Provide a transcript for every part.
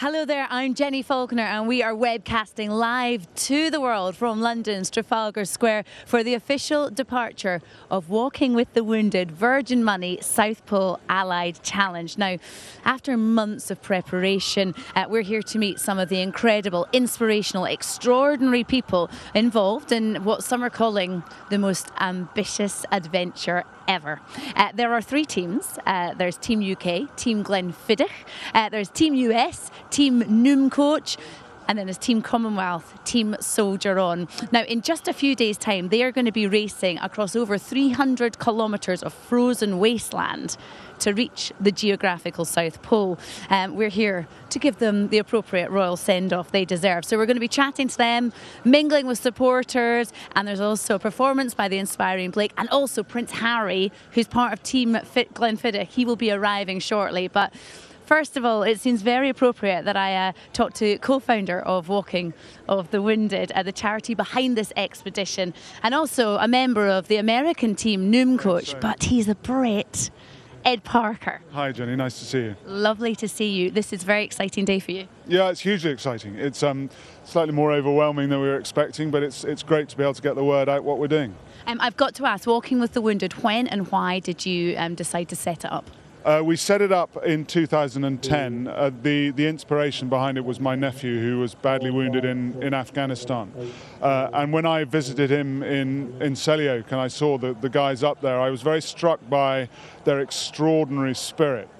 Hello there, I'm Jenny Faulkner and we are webcasting live to the world from London's Trafalgar Square for the official departure of Walking with the Wounded Virgin Money South Pole Allied Challenge. Now, after months of preparation, we're here to meet some of the incredible, inspirational, extraordinary people involved in what some are calling the most ambitious adventure ever. There are three teams. There's Team UK, Team Glenfiddich, there's Team US, Team Noom Coach, and then there's Team Commonwealth, Team Soldier On. Now, in just a few days' time, they are going to be racing across over 300 kilometres of frozen wasteland to reach the geographical South Pole. We're here to give them the appropriate royal send-off they deserve. So we're going to be chatting to them, mingling with supporters, and there's also a performance by the inspiring Blake, and also Prince Harry, who's part of Team Glenfiddich. He will be arriving shortly. But first of all, it seems very appropriate that I talk to co-founder of Walking of the Wounded, the charity behind this expedition, and also a member of the American team, Noom Coach, but he's a Brit, Ed Parker. Hi Jenny, nice to see you. Lovely to see you. This is a very exciting day for you. Yeah, it's hugely exciting. It's slightly more overwhelming than we were expecting, but it's great to be able to get the word out what we're doing. I've got to ask, Walking with the Wounded, when and why did you decide to set it up? We set it up in 2010. The inspiration behind it was my nephew, who was badly wounded in Afghanistan. And when I visited him in Selyoak and I saw the guys up there, I was very struck by their extraordinary spirit.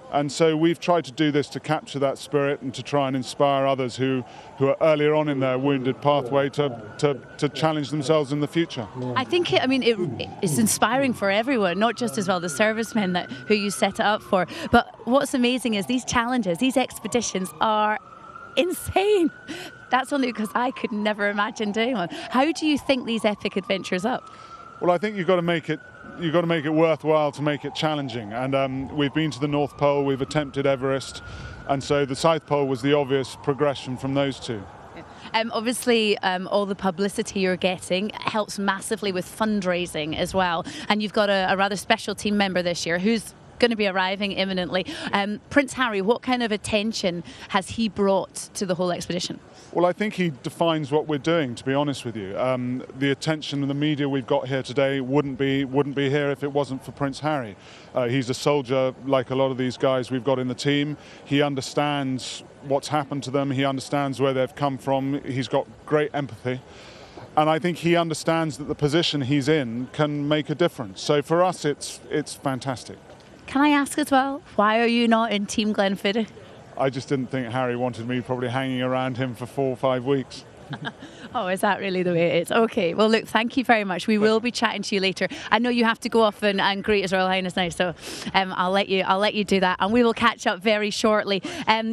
And so we've tried to do this to capture that spirit and to try and inspire others who are earlier on in their wounded pathway to challenge themselves in the future. I think it's inspiring for everyone, not just as well the servicemen who you set it up for. But what's amazing is these challenges, these expeditions are insane. That's only because I could never imagine doing one. How do you think these epic adventures up? Well, I think you've got to make it worthwhile to make it challenging. And we've been to the North Pole, we've attempted Everest, and so the South Pole was the obvious progression from those two. Obviously, all the publicity you're getting helps massively with fundraising as well. And you've got a rather special team member this year who's going to be arriving imminently. Prince Harry, what kind of attention has he brought to the whole expedition? Well, I think he defines what we're doing, to be honest with you. The attention and the media we've got here today wouldn't be here if it wasn't for Prince Harry. He's a soldier like a lot of these guys we've got in the team. He understands what's happened to them. He understands where they've come from. He's got great empathy. And I think he understands that the position he's in can make a difference. So for us, it's fantastic. Can I ask as well, why are you not in Team Glenfiddich? I just didn't think Harry wanted me probably hanging around him for 4 or 5 weeks. Oh, is that really the way it is? Okay, well look, thank you very much. We will be chatting to you later. I know you have to go off and greet His Royal Highness now, so I'll let you do that, and we will catch up very shortly.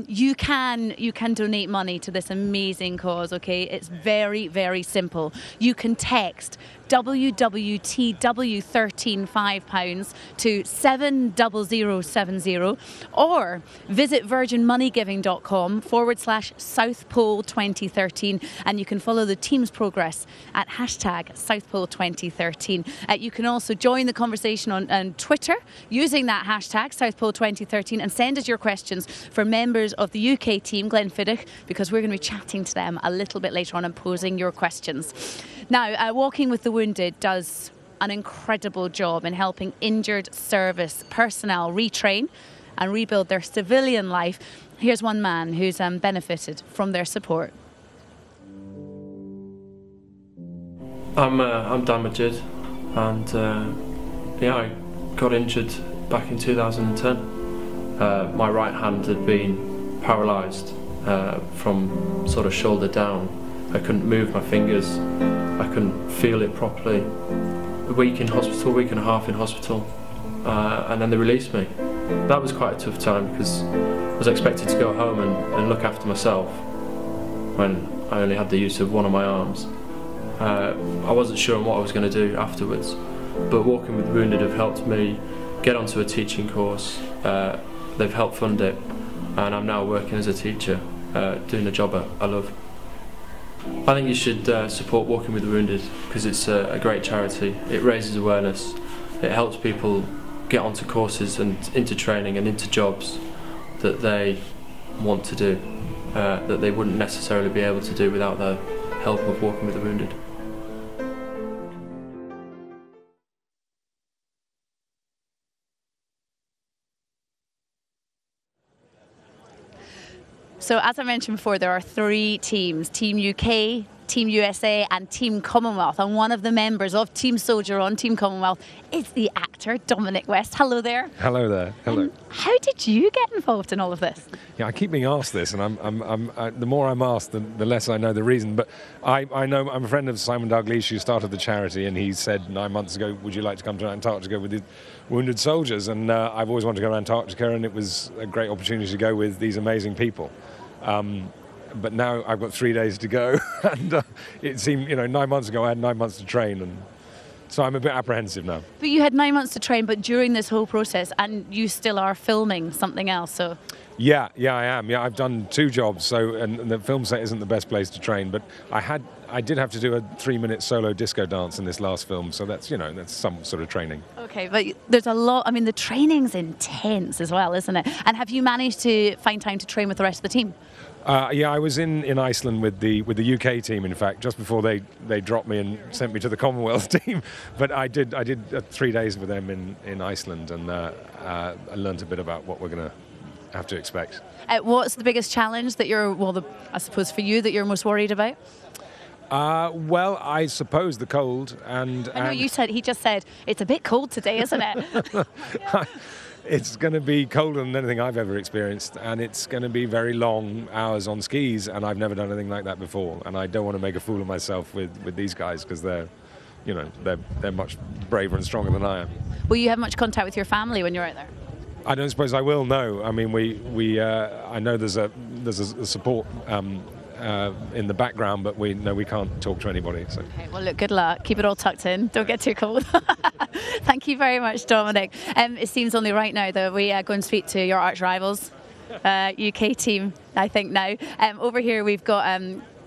You can donate money to this amazing cause, okay? It's very, very simple. You can text WWTW 13 £5 to 70070, or visit virginmoneygiving.com/South Pole 2013, and you can follow the team's progress at hashtag South Pole 2013. You can also join the conversation on Twitter using that hashtag South Pole 2013 and send us your questions for members of the UK team Glenfiddich, because we're going to be chatting to them a little bit later on and posing your questions. Now, Walking with the Wounded does an incredible job in helping injured service personnel retrain and rebuild their civilian life. Here's one man who's benefited from their support. I'm damaged, and I got injured back in 2010. My right hand had been paralysed from sort of shoulder down. I couldn't move my fingers. I couldn't feel it properly. A week in hospital, week and a half in hospital, and then they released me. That was quite a tough time because I was expected to go home and look after myself when I only had the use of one of my arms. I wasn't sure on what I was going to do afterwards, but Walking with the Wounded have helped me get onto a teaching course. They've helped fund it, and I'm now working as a teacher, doing a job I love. I think you should support Walking with the Wounded because it's a great charity. It raises awareness, it helps people get onto courses and into training and into jobs that they want to do. that they wouldn't necessarily be able to do without the help of Walking with the Wounded. So as I mentioned before, there are 3 teams, Team UK, Team USA and Team Commonwealth. And one of the members of Team Soldier on Team Commonwealth is the actor Dominic West. Hello there. Hello there. Hello. How did you get involved in all of this? Yeah, I keep being asked this, and the more I'm asked, the less I know the reason. But I know I'm a friend of Simon Dalglish, who started the charity, and he said 9 months ago, would you like to come to Antarctica with the wounded soldiers? And I've always wanted to go to Antarctica, and it was a great opportunity to go with these amazing people. But now I've got 3 days to go, and it seemed, 9 months ago I had 9 months to train, and so I'm a bit apprehensive now. But you had 9 months to train, but during this whole process, and you still are filming something else, so... Yeah, I am. Yeah, I've done 2 jobs, so and the film set isn't the best place to train, but I did have to do a 3-minute solo disco dance in this last film, so that's some sort of training. Okay, but there's a lot. I mean, the training's intense as well, isn't it? And have you managed to find time to train with the rest of the team? Yeah, I was in Iceland with the UK team, in fact, just before they dropped me and sent me to the Commonwealth team. But I did 3 days with them in Iceland, and I learned a bit about what we're going to have to expect. What's the biggest challenge that I suppose for you, that you're most worried about? Well, I suppose the cold and... I know he just said, it's a bit cold today, isn't it? It's going to be colder than anything I've ever experienced, and it's going to be very long hours on skis, and I've never done anything like that before, and I don't want to make a fool of myself with these guys, because they're much braver and stronger than I am. Will you have much contact with your family when you're out there? I don't suppose I will, no. I mean, I know there's a support in the background, but we can't talk to anybody. So. Okay, well, look, good luck. Keep it all tucked in. Don't get too cold. Thank you very much, Dominic. It seems only right now that we go and speak to your arch rivals, UK team, I think now. Over here we've got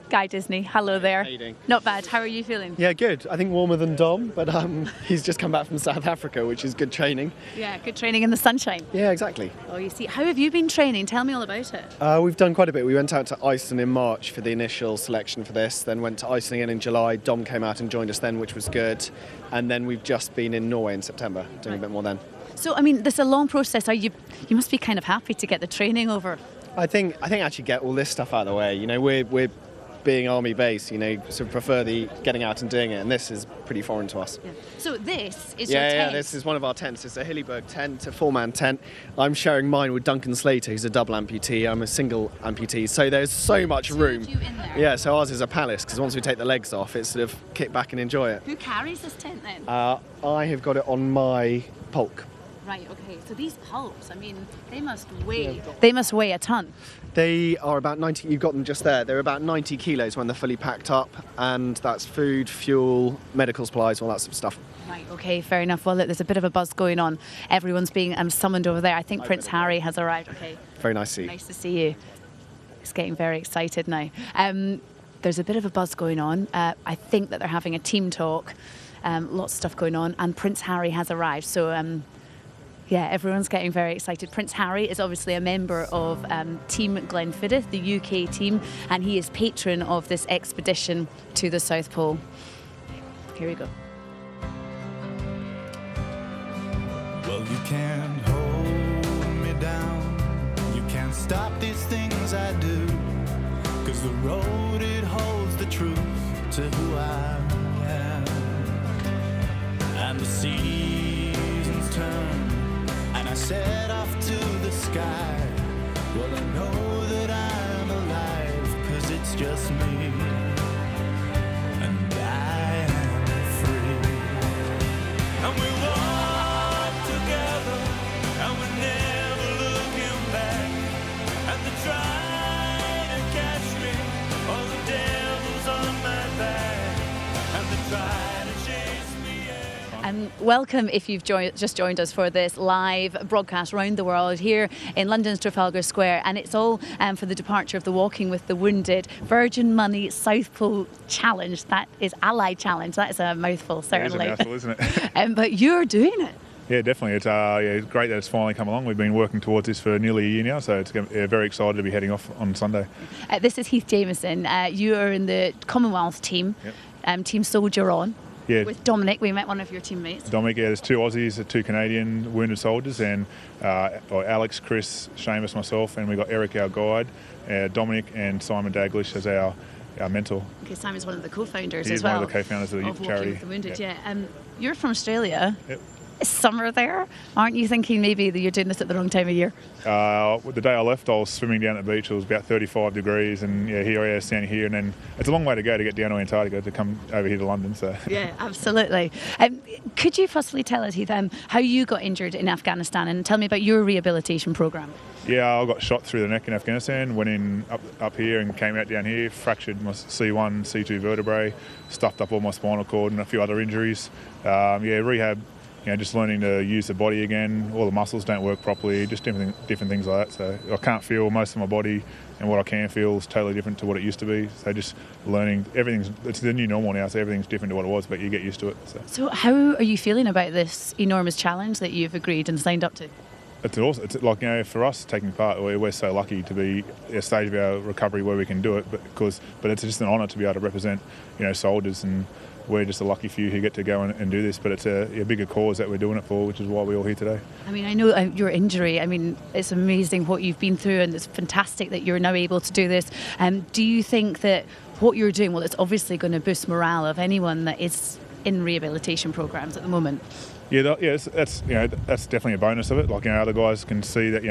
Guy Disney. Hello there. How you doing? Not bad. How are you feeling? Yeah, good. I think warmer than Dom, but he's just come back from South Africa, which is good training. Yeah, good training in the sunshine. Yeah, exactly. Oh, you see. How have you been training? Tell me all about it. We've done quite a bit. We went out to Iceland in March for the initial selection for this, then went to Iceland again in July. Dom came out and joined us then, which was good. And then we've just been in Norway in September, doing a bit more then. So, I mean, this is a long process. You must be kind of happy to get the training over. I think actually get all this stuff out of the way. We're being army based, sort of prefer the getting out and doing it, and this is pretty foreign to us. Yeah. So this is your tent? Yeah, this is one of our tents. It's a Hillyberg tent, a 4-man tent. I'm sharing mine with Duncan Slater, who's a double amputee. I'm a single amputee, so there's so much room. You in there? Yeah, so ours is a palace, because once we take the legs off, it's sort of kick back and enjoy it. Who carries this tent then? I have got it on my polk. Right, okay. So these pulps, I mean, they must weigh a ton. They are about 90, you've got them just there. They're about 90 kilos when they're fully packed up, and that's food, fuel, medical supplies, all that sort of stuff. Right, okay, fair enough. Well, look, there's a bit of a buzz going on. Everyone's being summoned over there. I think Prince Harry has arrived. Okay. Very nice to see you. Nice to see you. It's getting very excited now. There's a bit of a buzz going on. I think that they're having a team talk. Lots of stuff going on, and Prince Harry has arrived. So, yeah, everyone's getting very excited. Prince Harry is obviously a member of Team Glenfiddich, the UK team, and he is patron of this expedition to the South Pole. Here we go. Well, you can't hold me down. You can't stop these things I do. 'Cause the road, it holds the truth to who I am. And the seasons turn, and I set off to the sky. Well, I know that I'm alive, 'cause it's just me, and I am free. And we walk together, and we're never looking back. And they try to catch me, all the devil's on my back. And they try to chase me, yeah. Welcome if you've just joined us for this live broadcast around the world here in London's Trafalgar Square, and it's all for the departure of the Walking with the Wounded Virgin Money South Pole Challenge. That is Allied Challenge. That is a mouthful, certainly. It is a mouthful, isn't it? But you're doing it. Yeah, definitely. It's great that it's finally come along. We've been working towards this for nearly a year now, so it's very excited to be heading off on Sunday. This is Heath Jameson. You are in the Commonwealth team, Team Soldier On. Yeah. With Dominic, we met one of your teammates. Dominic, there's 2 Aussies, 2 Canadian wounded soldiers, and Alex, Chris, Seamus, myself, and we've got Eric, our guide, Dominic, and Simon Daglish as our mentor. Okay, Simon's one of the co-founders He as is well. one of the co-founders of the Walking charity. with the Wounded, you're from Australia. Yep. It's summer there. Aren't you thinking maybe that you're doing this at the wrong time of year? The day I left, I was swimming down at the beach. It was about 35 degrees, and here I am standing here. And then it's a long way to go to get down to Antarctica to come over here to London. So yeah, absolutely. Could you possibly tell us, Heath, how you got injured in Afghanistan, and tell me about your rehabilitation program? Yeah, I got shot through the neck in Afghanistan. Went in up here and came out down here. Fractured my C1, C2 vertebrae, stuffed up all my spinal cord, and a few other injuries. Rehab. Just learning to use the body again. All the muscles don't work properly, just different things like that. So I can't feel most of my body, and what I can feel is totally different to what it used to be. So just learning, it's the new normal now, so everything's different to what it was, but you get used to it. So how are you feeling about this enormous challenge that you've agreed and signed up to? It's awesome. It's like, for us taking part, we're so lucky to be at a stage of our recovery where we can do it, but it's just an honour to be able to represent, soldiers, and we're just a lucky few who get to go and do this, but it's a bigger cause that we're doing it for, which is why we're all here today. I mean, I know your injury, it's amazing what you've been through, and it's fantastic that you're now able to do this. Do you think that what you're doing, well, it's obviously going to boost morale of anyone that is in rehabilitation programs at the moment? That's definitely a bonus of it. Other guys can see that,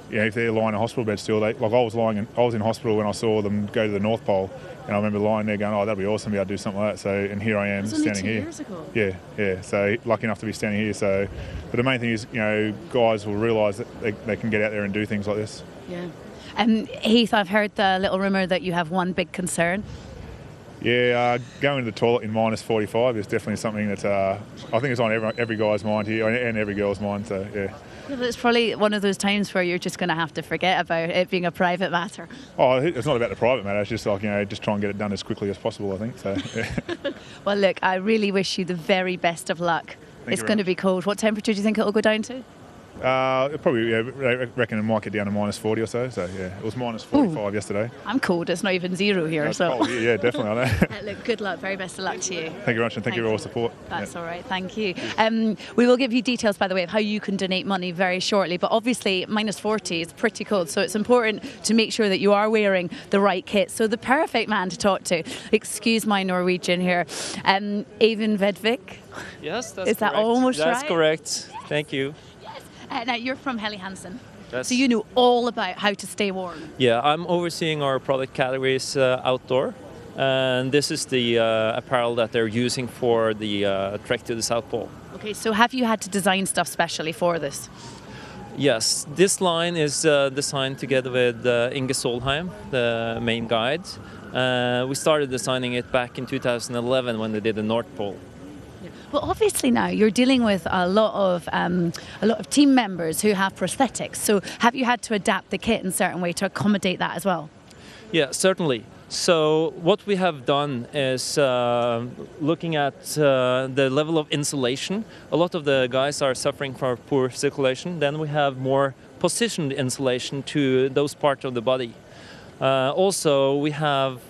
if they're lying in a hospital bed still, I was in hospital when I saw them go to the North Pole, and I remember lying there going, oh, that'd be awesome to be able to do something like that. So, and here I am standing here. It was only 2 years ago. Yeah. So lucky enough to be standing here. So, but the main thing is, guys will realise that they can get out there and do things like this. Yeah. Heath, I've heard the little rumour that you have one big concern. Yeah, going to the toilet in minus 45 is definitely something that I think it's on every guy's mind here and every girl's mind. So yeah. Yeah, but it's probably one of those times where you're just going to have to forget about it being a private matter. Oh, it's not about the private matter. It's just just try and get it done as quickly as possible, I think. So. Yeah. Well, look, I really wish you the very best of luck. It's going to be cold. What temperature do you think it'll go down to? Probably, I reckon it might get down to minus 40 or so. So yeah, it was minus 45 yesterday. I'm cold. It's not even 0 here. So. Oh, yeah, definitely. I know. Look, good luck. Very best of luck to you. Thank you very much, and thank you for all the support. That's all right. Thank you. We will give you details, by the way, of how you can donate money very shortly. But obviously, minus 40 is pretty cold, so it's important to make sure that you are wearing the right kit. So the perfect man to talk to. Excuse my Norwegian here. Eivind Vedvik. Yes, that's Is that almost right? That's correct. Thank you. Now, you're from Helly Hansen, Yes. so you know all about how to stay warm. Yeah, I'm overseeing our product categories outdoor, and this is the apparel that they're using for the trek to the South Pole. Okay, so have you had to design stuff specially for this? Yes, this line is designed together with Inge Solheim, the main guide. We started designing it back in 2011 when they did the North Pole. Well, obviously now you're dealing with a lot of team members who have prosthetics. So have you had to adapt the kit in a certain way to accommodate that as well? Yeah, certainly. So what we have done is looking at the level of insulation. A lot of the guys are suffering from poor circulation. Then we have more positioned insulation to those parts of the body. Also, we have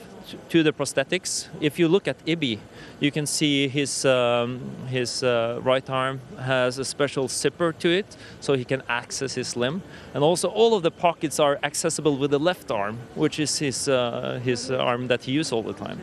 to the prosthetics. If you look at Ibi, you can see his right arm has a special zipper to it, so he can access his limb. And also, all of the pockets are accessible with the left arm, which is his arm that he uses all the time.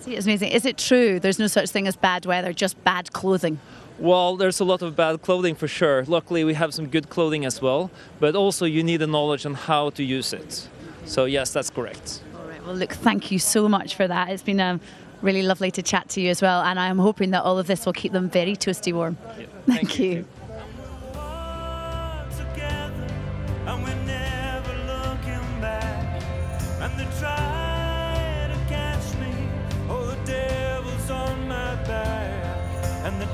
See, it's amazing. Is it true there's no such thing as bad weather, just bad clothing? Well, there's a lot of bad clothing for sure. Luckily, we have some good clothing as well, but also you need the knowledge on how to use it. So yes, that's correct. Well, look, thank you so much for that. It's been really lovely to chat to you as well, and I'm hoping that all of this will keep them very toasty warm. Yeah, thank you.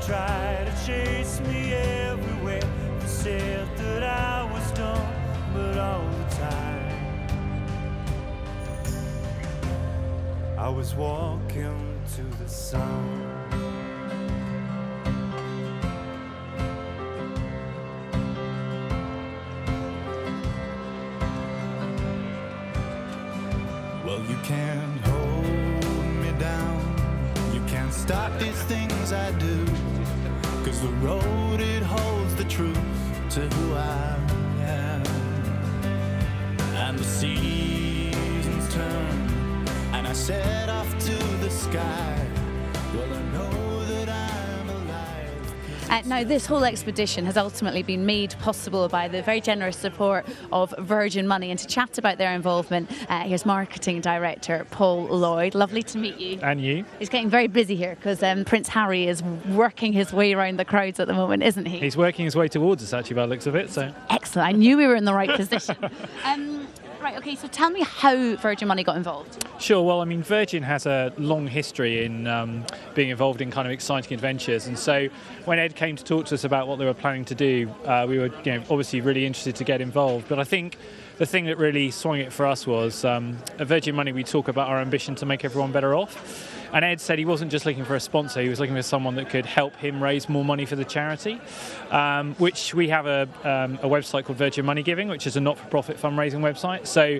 Try to chase me everywhere. They said that I was done, but all the time I was walking to the sun. stop these things I do, 'cause the road, it holds the truth to who I am. And the seasons turn, and I set off to the sky. Well, I know that I'm alive. Now, this whole expedition has ultimately been made possible by the very generous support of Virgin Money. And to chat about their involvement, here's Marketing Director Paul Lloyd. Lovely to meet you. And you. He's getting very busy here because Prince Harry is working his way around the crowds at the moment, isn't he? He's working his way towards us, actually, by the looks of it. So excellent. I knew we were in the right position. Right, okay, so tell me how Virgin Money got involved. Sure, well, I mean, Virgin has a long history in being involved in kind of exciting adventures. And so when Ed came to talk to us about what they were planning to do, we were obviously really interested to get involved. But I think the thing that really swung it for us was at Virgin Money, we talk about our ambition to make everyone better off. And Ed said he wasn't just looking for a sponsor, he was looking for someone that could help him raise more money for the charity, which we have a website called Virgin Money Giving, which is a not-for-profit fundraising website. So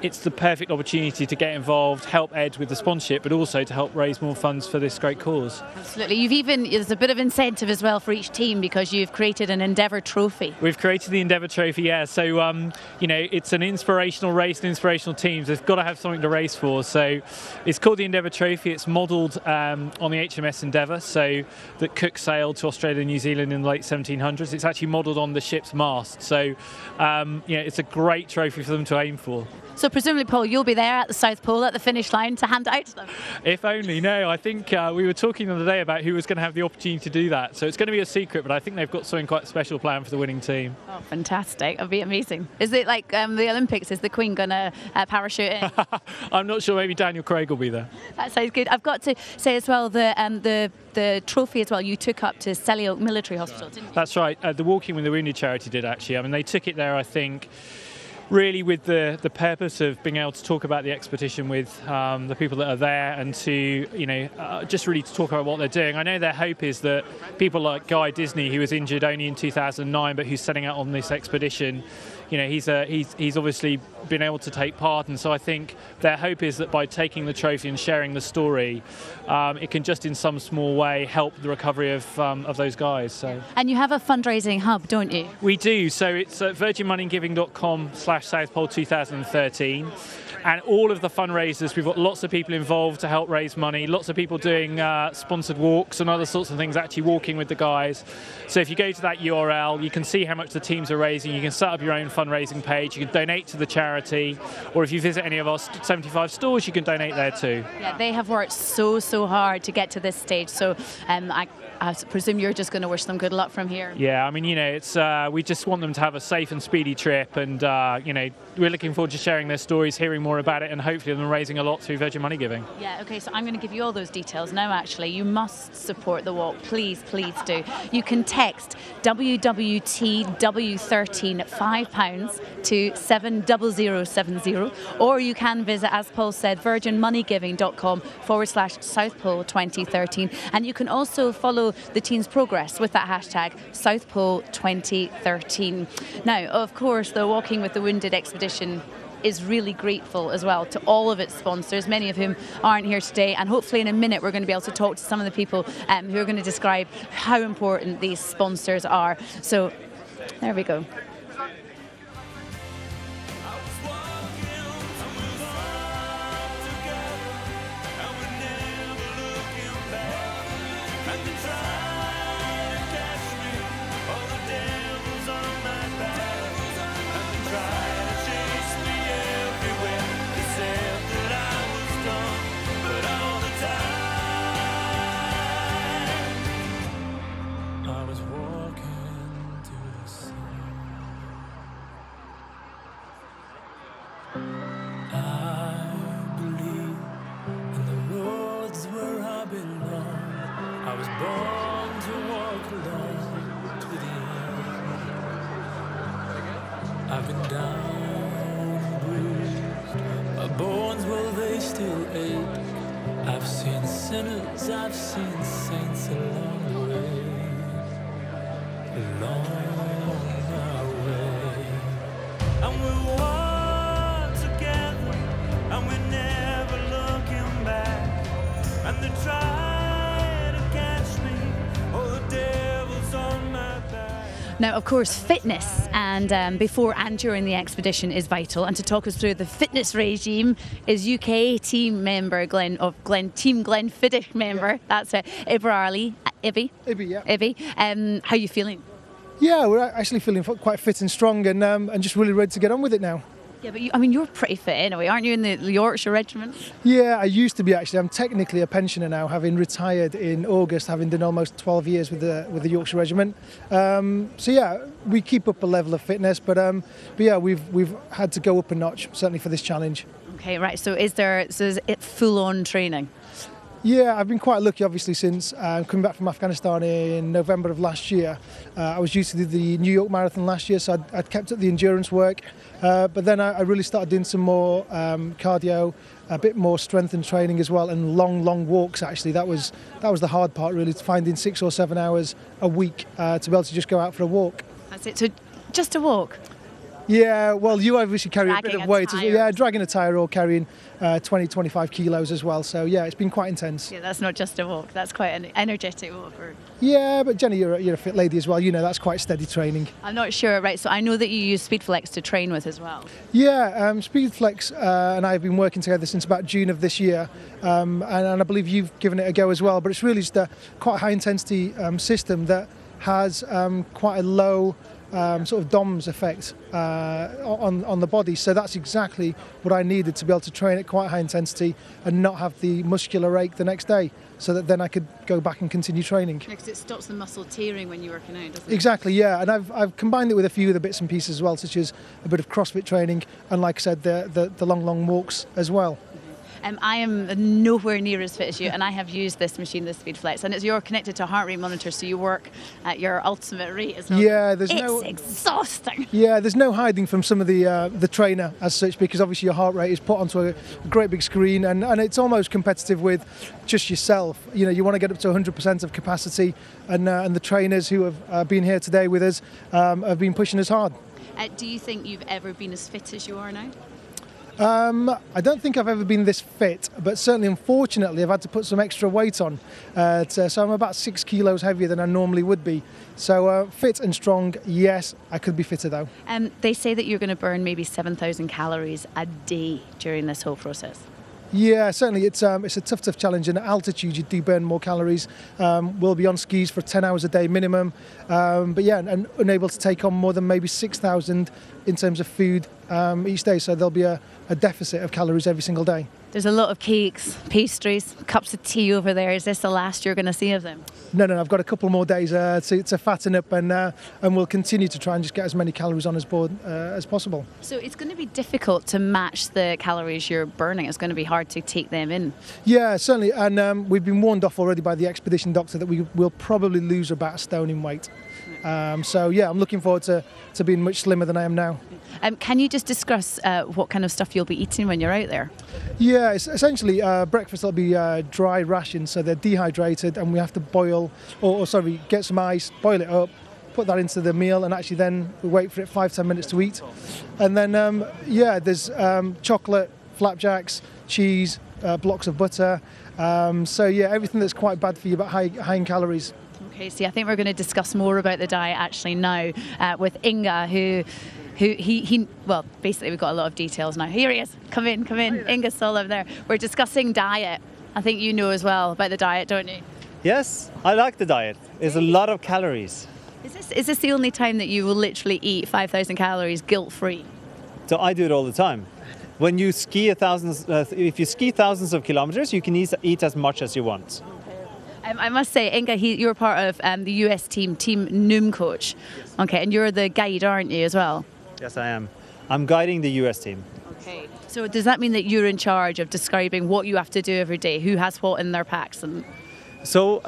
it's the perfect opportunity to get involved, help Ed with the sponsorship, but also to help raise more funds for this great cause. Absolutely. There's a bit of incentive as well for each team because you've created an Endeavour Trophy. We've created the Endeavour Trophy, yeah. So, it's an inspirational race and inspirational teams. They've got to have something to race for. So it's called the Endeavour Trophy. It's modelled on the HMS Endeavour, so that Cook sailed to Australia and New Zealand in the late 1700s. It's actually modelled on the ship's mast. So, it's a great trophy for them to aim for. So presumably, Paul, you'll be there at the South Pole at the finish line to hand it out to them. If only. No, I think we were talking the other day about who was going to have the opportunity to do that. So it's going to be a secret, but I think they've got something quite special planned for the winning team. Oh, fantastic. It'll be amazing. Is it like the Olympics? Is the Queen going to parachute in? I'm not sure. Maybe Daniel Craig will be there. That sounds good. I've got to say as well, the trophy as well, you took up to Selly Oak Military Hospital, didn't you? That's right. The Walking with the Wounded charity did, actually. I mean, they took it there, I think, really with the purpose of being able to talk about the expedition with the people that are there and to, just really to talk about what they're doing. I know their hope is that people like Guy Disney, who was injured only in 2009, but who's setting out on this expedition, he's obviously been able to take part. And so I think their hope is that by taking the trophy and sharing the story, it can just in some small way help the recovery of those guys. So. And you have a fundraising hub, don't you? We do. So it's at virginmoneygiving.com/South Pole 2013. And all of the fundraisers, we've got lots of people involved to help raise money, lots of people doing sponsored walks and other sorts of things, actually walking with the guys. So if you go to that URL, you can see how much the teams are raising. You can set up your own fundraising page. You can donate to the charity. Or if you visit any of our 75 stores, you can donate there too. Yeah, they have worked so hard to get to this stage. So I presume you're just going to wish them good luck from here. Yeah, I mean, it's we just want them to have a safe and speedy trip. And, we're looking forward to sharing their stories, hearing more about it, and hopefully them raising a lot through Virgin Money Giving. Yeah, okay, so I'm going to give you all those details now, actually. You must support the walk. Please do. You can text WWTW13 £5 to 70070, or you can visit, as Paul said, virginmoneygiving.com/South Pole 2013. And you can also follow the team's progress with that hashtag South Pole 2013. Now, of course, the Walking with the Wounded expedition is really grateful as well to all of its sponsors, many of whom aren't here today, and hopefully in a minute we're going to be able to talk to some of the people who are going to describe how important these sponsors are. So there we go. I've been down, bruised, my bones, well, they still ache. I've seen sinners, I've seen saints along the way, along our way. And we're one together, and we're never looking back. And the trials Now, of course, fitness and before and during the expedition is vital. And to talk us through the fitness regime is UK team member Team Glenfiddich member. That's it, Ibrali. Ibby, yeah. Ibby. How are you feeling? Yeah, we're actually feeling quite fit and strong, and just really ready to get on with it now. Yeah, but you're pretty fit anyway, aren't you, in the Yorkshire Regiment? Yeah, I used to be actually. I'm technically a pensioner now, having retired in August, having done almost 12 years with the Yorkshire Regiment. So yeah, we keep up a level of fitness, but yeah, we've had to go up a notch, certainly for this challenge. Okay, right. So is it full-on training? Yeah, I've been quite lucky, obviously, since coming back from Afghanistan in November of last year. I was used to do the New York Marathon last year, so I'd kept up the endurance work. But then I really started doing some more cardio, a bit more strength and training as well, and long walks. Actually, that was the hard part, really, finding 6 or 7 hours a week to be able to just go out for a walk. That's it. So just a walk. Yeah, well, you obviously carry a bit of weight. Yeah, dragging a tyre or carrying 20, 25 kilos as well. So, yeah, it's been quite intense. Yeah, that's not just a walk. That's quite an energetic walk. Yeah, but Jenny, you're a fit lady as well. You know, that's quite steady training. I'm not sure, right? So I know that you use SpeedFlex to train with as well. Yeah, SpeedFlex and I have been working together since about June of this year. And I believe you've given it a go as well. But it's really just a quite high-intensity system that has quite a low sort of DOMS effect on the body. So that's exactly what I needed to be able to train at quite high intensity and not have the muscular ache the next day, so that then I could go back and continue training. Because it stops the muscle tearing when you're working out, doesn't it? Exactly, yeah. And I've combined it with a few of the bits and pieces as well, such as a bit of CrossFit training and, like I said, the long walks as well. I am nowhere near as fit as you, and I have used this machine, the SpeedFlex, and you're connected to a heart rate monitor, so you work at your ultimate rate as well. Yeah, it's exhausting. Yeah, there's no hiding from some of the trainer as such, because obviously your heart rate is put onto a great big screen, and it's almost competitive with just yourself. You know, you want to get up to 100% of capacity, and the trainers who have been here today with us have been pushing us hard. Do you think you've ever been as fit as you are now? I don't think I've ever been this fit, but certainly, unfortunately, I've had to put some extra weight on. So I'm about 6 kilos heavier than I normally would be. So fit and strong, yes, I could be fitter though. They say that you're going to burn maybe 7,000 calories a day during this whole process. Yeah, certainly it's a tough challenge, and at altitude you do burn more calories. We'll be on skis for 10 hours a day minimum, but yeah, and unable to take on more than maybe 6,000 in terms of food each day, so there'll be a deficit of calories every single day. There's a lot of cakes, pastries, cups of tea over there. Is this the last you're going to see of them? No, I've got a couple more days to fatten up, and we'll continue to try and just get as many calories on as board as possible. So it's going to be difficult to match the calories you're burning. It's going to be hard to take them in. Yeah, certainly, and we've been warned off already by the expedition doctor that we will probably lose about a stone in weight. So yeah, I'm looking forward to being much slimmer than I am now. Can you just discuss what kind of stuff you'll be eating when you're out there? Yeah, it's essentially breakfast will be dry rations, so they're dehydrated, and we have to boil, get some ice, boil it up, put that into the meal, and actually then we wait for it 5-10 minutes to eat. And then there's chocolate, flapjacks, cheese, blocks of butter. So yeah, everything that's quite bad for you but high in calories. Okay, see, I think we're going to discuss more about the diet actually now with Inga, who well, basically we've got a lot of details now. Here he is. Come in. Inga's still over there. We're discussing diet. I think you know as well about the diet, don't you? Yes, I like the diet. It's a lot of calories. Is this the only time that you will literally eat 5,000 calories guilt-free? So I do it all the time. When you ski if you ski thousands of kilometers, you can eat as much as you want. I must say, Inga, you're part of the US Team Noom Coach. Yes. Okay, and you're the guide, aren't you, as well? Yes, I am. I'm guiding the US team. Okay. So does that mean that you're in charge of describing what you have to do every day? Who has what in their packs? So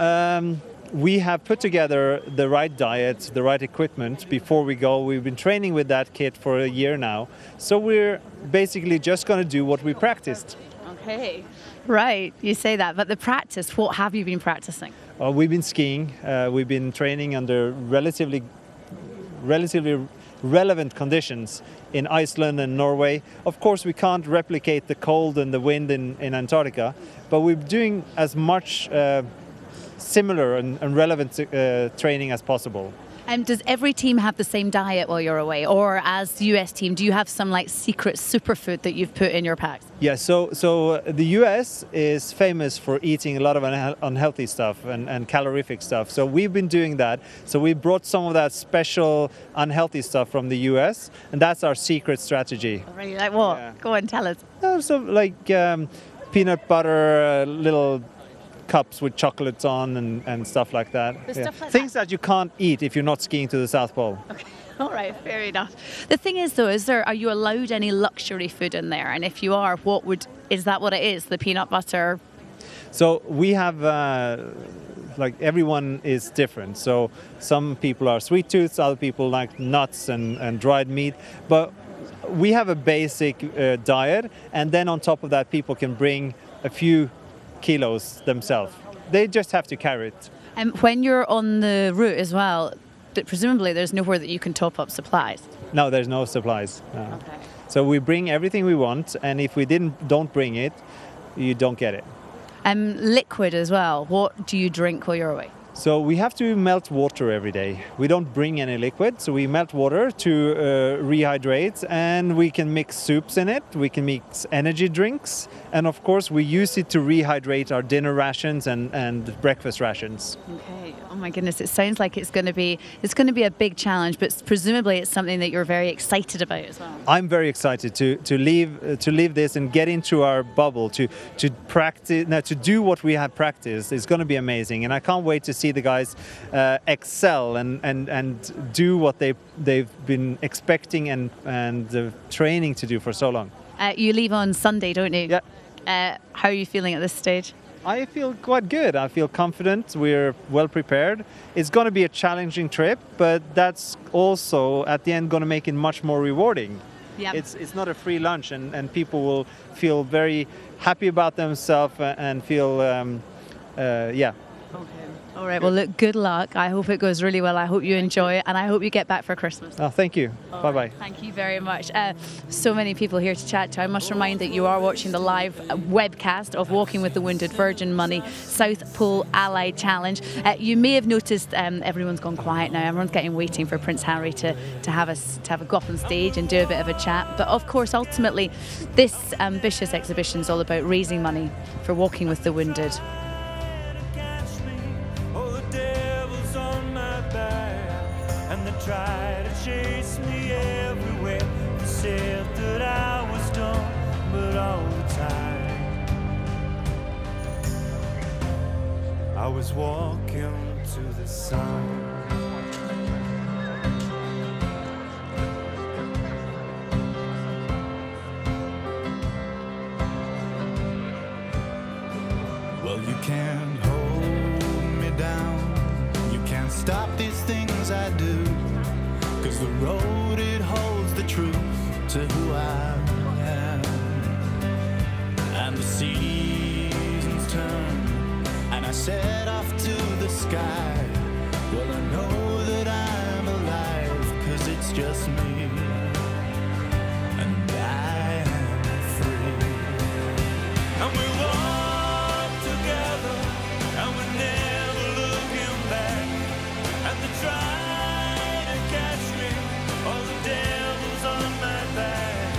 we have put together the right diet, the right equipment before we go. We've been training with that kit for a year now. So we're basically just going to do what we practiced. Okay. Right, you say that, but the practice, what have you been practicing? We've been skiing. We've been training under relatively relevant conditions in Iceland and Norway. Of course, we can't replicate the cold and the wind in Antarctica, but we're doing as much similar and relevant training as possible. Does every team have the same diet while you're away, or as the US team, do you have some like secret superfood that you've put in your packs? Yeah, so the US is famous for eating a lot of unhealthy stuff and calorific stuff. So we've been doing that. So we brought some of that special unhealthy stuff from the US, and that's our secret strategy. Really, like what? Yeah. Go on, tell us. So like peanut butter, little cups with chocolates on and stuff like that. Stuff like Things that you can't eat if you're not skiing to the South Pole. Okay. All right, fair enough. The thing is, though, are you allowed any luxury food in there? And if you are, is that what it is? The peanut butter? So we have, like everyone is different. So some people are sweet tooths, other people like nuts and dried meat. But we have a basic diet, and then on top of that, people can bring a few kilos themselves. They just have to carry it. And when you're on the route as well, presumably there's nowhere that you can top up supplies. No, there's no supplies. No. Okay. So we bring everything we want, and if we don't bring it, you don't get it. Liquid as well. What do you drink while you're away? So we have to melt water every day. We don't bring any liquid, so we melt water to rehydrate, and we can mix soups in it, we can mix energy drinks, and of course we use it to rehydrate our dinner rations and breakfast rations. Okay. Oh my goodness, it sounds like it's going to be a big challenge, but presumably it's something that you're very excited about as well. I'm very excited to leave this and get into our bubble, to practice, to do what we have practiced. It's going to be amazing, and I can't wait to see the guys excel and do what they've been expecting and training to do for so long. You leave on Sunday, don't you? Yeah. How are you feeling at this stage? I feel quite good. I feel confident. We're well prepared. It's going to be a challenging trip, but that's also at the end going to make it much more rewarding. Yep. It's not a free lunch, and people will feel very happy about themselves and feel, yeah. Okay. All right. Well, look, good luck. I hope it goes really well. I hope you enjoy it, and I hope you get back for Christmas. Oh, thank you. Bye-bye. Right. Thank you very much. So many people here to chat to. I must remind that you are watching the live webcast of Walking with the Wounded Virgin Money South Pole Allied Challenge. You may have noticed everyone's gone quiet now. Everyone's waiting for Prince Harry to have a go up on stage and do a bit of a chat. But of course, ultimately, this ambitious exhibition is all about raising money for Walking with the Wounded. Try to chase me everywhere. They said that I was dumb, but all the time I was walking to the sun. Well, you can't hold me down. You can't stop these things I do. 'Cause the road, it holds the truth to who I am. And the seasons turn, and I set off to the sky. Well, I know that I'm alive, 'cause it's just me, and I am free. And we walk together, and we're never looking back. And the catch me, all the devil's on my back,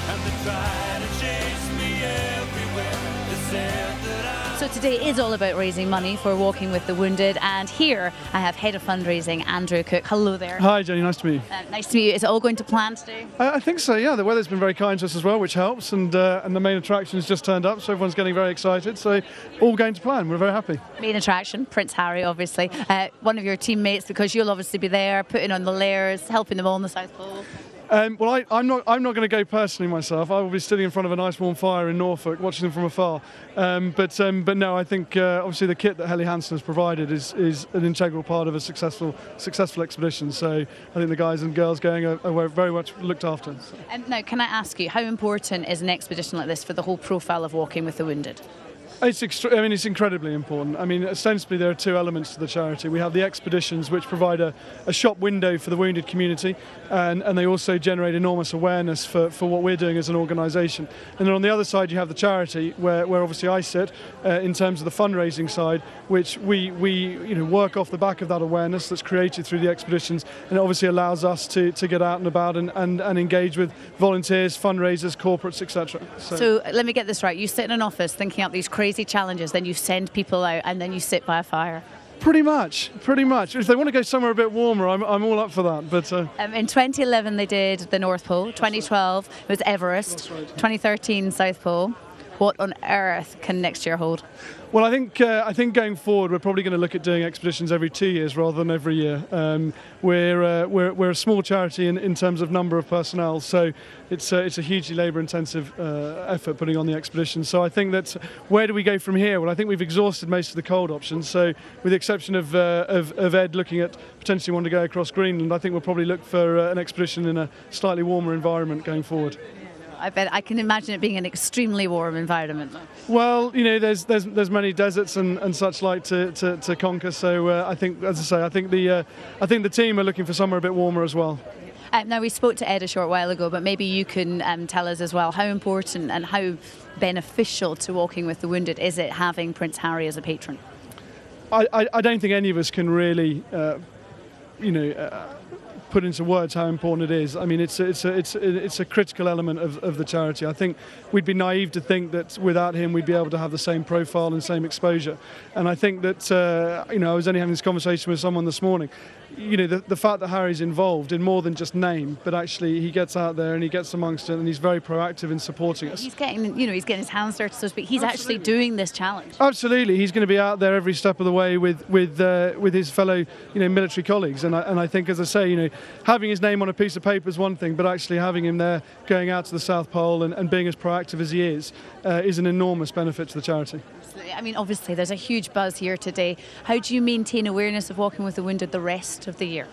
and they try to chase me everywhere. They said that So today is all about raising money for Walking with the Wounded, and here I have Head of Fundraising Andrew Cook. Hello there. Hi Jenny, nice to meet you. Nice to meet you. Is it all going to plan today? I think so, yeah. The weather's been very kind to us as well, which helps, and the main attraction has just turned up, so everyone's getting very excited. So all going to plan. We're very happy. Main attraction, Prince Harry, obviously. One of your teammates, because you'll obviously be there, putting on the layers, helping them all on the South Pole. Well, I'm not going to go personally myself. I will be sitting in front of a nice warm fire in Norfolk, watching them from afar. But no, I think obviously the kit that Helly Hansen has provided is an integral part of a successful expedition. So I think the guys and girls going are very much looked after. Now, can I ask you, how important is an expedition like this for the whole profile of Walking with the Wounded? It's incredibly important. I mean, ostensibly there are two elements to the charity. We have the expeditions, which provide a shop window for the wounded community, and they also generate enormous awareness for what we're doing as an organisation. And then on the other side, you have the charity, where obviously I sit in terms of the fundraising side, which we work off the back of that awareness that's created through the expeditions, and it obviously allows us to get out and about and engage with volunteers, fundraisers, corporates, etc. So let me get this right. You sit in an office thinking up these crazy challenges, then you send people out, and then you sit by a fire. Pretty much. If they want to go somewhere a bit warmer, I'm all up for that. But in 2011 they did the North Pole. 2012 it was Everest. That's right. 2013 South Pole. What on earth can next year hold? Well, I think going forward we're probably going to look at doing expeditions every 2 years rather than every year. We're a small charity in terms of number of personnel, so it's a hugely labour-intensive effort putting on the expedition. So I think that where do we go from here? Well, I think we've exhausted most of the cold options. So with the exception of Ed looking at potentially wanting to go across Greenland, I think we'll probably look for an expedition in a slightly warmer environment going forward. I bet I can imagine it being an extremely warm environment. Well, there's many deserts and such like to conquer. So I think, as I say, I think the team are looking for somewhere a bit warmer as well. Now we spoke to Ed a short while ago, but maybe you can tell us as well how important and how beneficial to Walking with the Wounded is it having Prince Harry as a patron? I don't think any of us can really, put into words how important it is. I mean, it's a critical element of the charity. I think we'd be naive to think that without him we'd be able to have the same profile and same exposure. And I think that I was only having this conversation with someone this morning. The fact that Harry's involved in more than just name, but actually he gets out there and he gets amongst it, and he's very proactive in supporting us. He's getting his hands dirty, so to speak. He's actually doing this challenge. Absolutely, he's going to be out there every step of the way with his fellow military colleagues. And I think, as I say, having his name on a piece of paper is one thing, but actually having him there, going out to the South Pole and being as proactive as he is an enormous benefit to the charity. I mean, obviously, there's a huge buzz here today. How do you maintain awareness of Walking with the Wounded the rest of the year?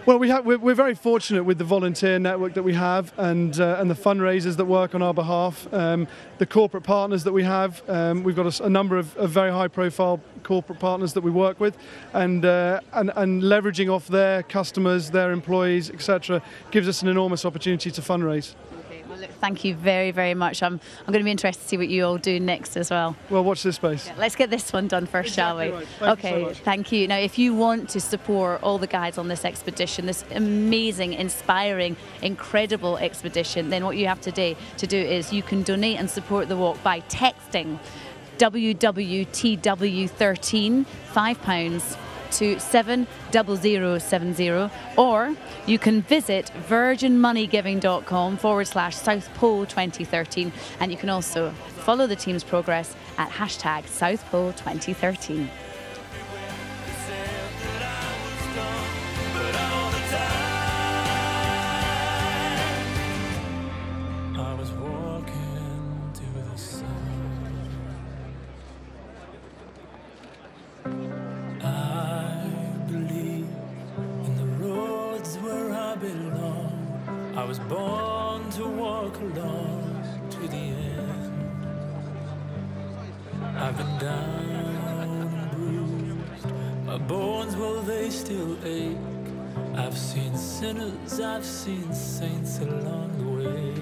Well, we're very fortunate with the volunteer network that we have and the fundraisers that work on our behalf, the corporate partners that we have. We've got a number of very high-profile corporate partners that we work with, and leveraging off their customers, their employees, etc., gives us an enormous opportunity to fundraise. Thank you very, very much. I'm going to be interested to see what you all do next as well. Well, watch this space. Yeah, let's get this one done first, shall we? Right. Thank you so much. Thank you. Now, if you want to support all the guides on this expedition, this amazing, inspiring, incredible expedition, then what you have to do is you can donate and support the walk by texting WWTW13 £5 to 70070, or you can visit virginmoneygiving.com/South Pole 2013, and you can also follow the team's progress at #South Pole 2013. I was born to walk along to the end. I've been down and bruised, my bones, well, they still ache. I've seen sinners, I've seen saints along the way,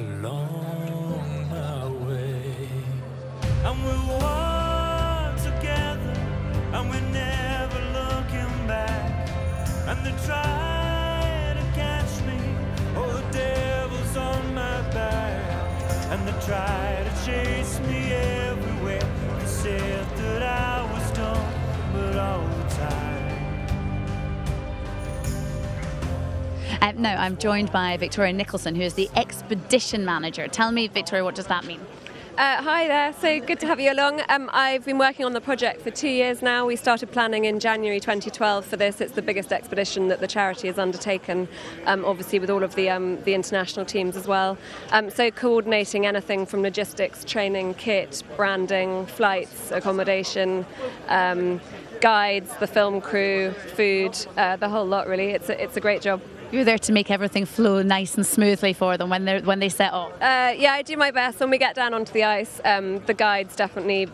along my way. And we'll walk together, and we're never looking back. And they try and they try to chase me everywhere. They said that I was done, but all the time. Now I'm joined by Victoria Nicholson, who is the expedition manager. Tell me, Victoria, what does that mean? Hi there, so good to have you along. I've been working on the project for 2 years now. We started planning in January 2012 for this. It's the biggest expedition that the charity has undertaken, obviously with all of the international teams as well. So coordinating anything from logistics, training, kit, branding, flights, accommodation, guides, the film crew, food, the whole lot really. It's a great job. You're there to make everything flow nice and smoothly for them when they set off. Yeah, I do my best. When we get down onto the ice, the guides definitely,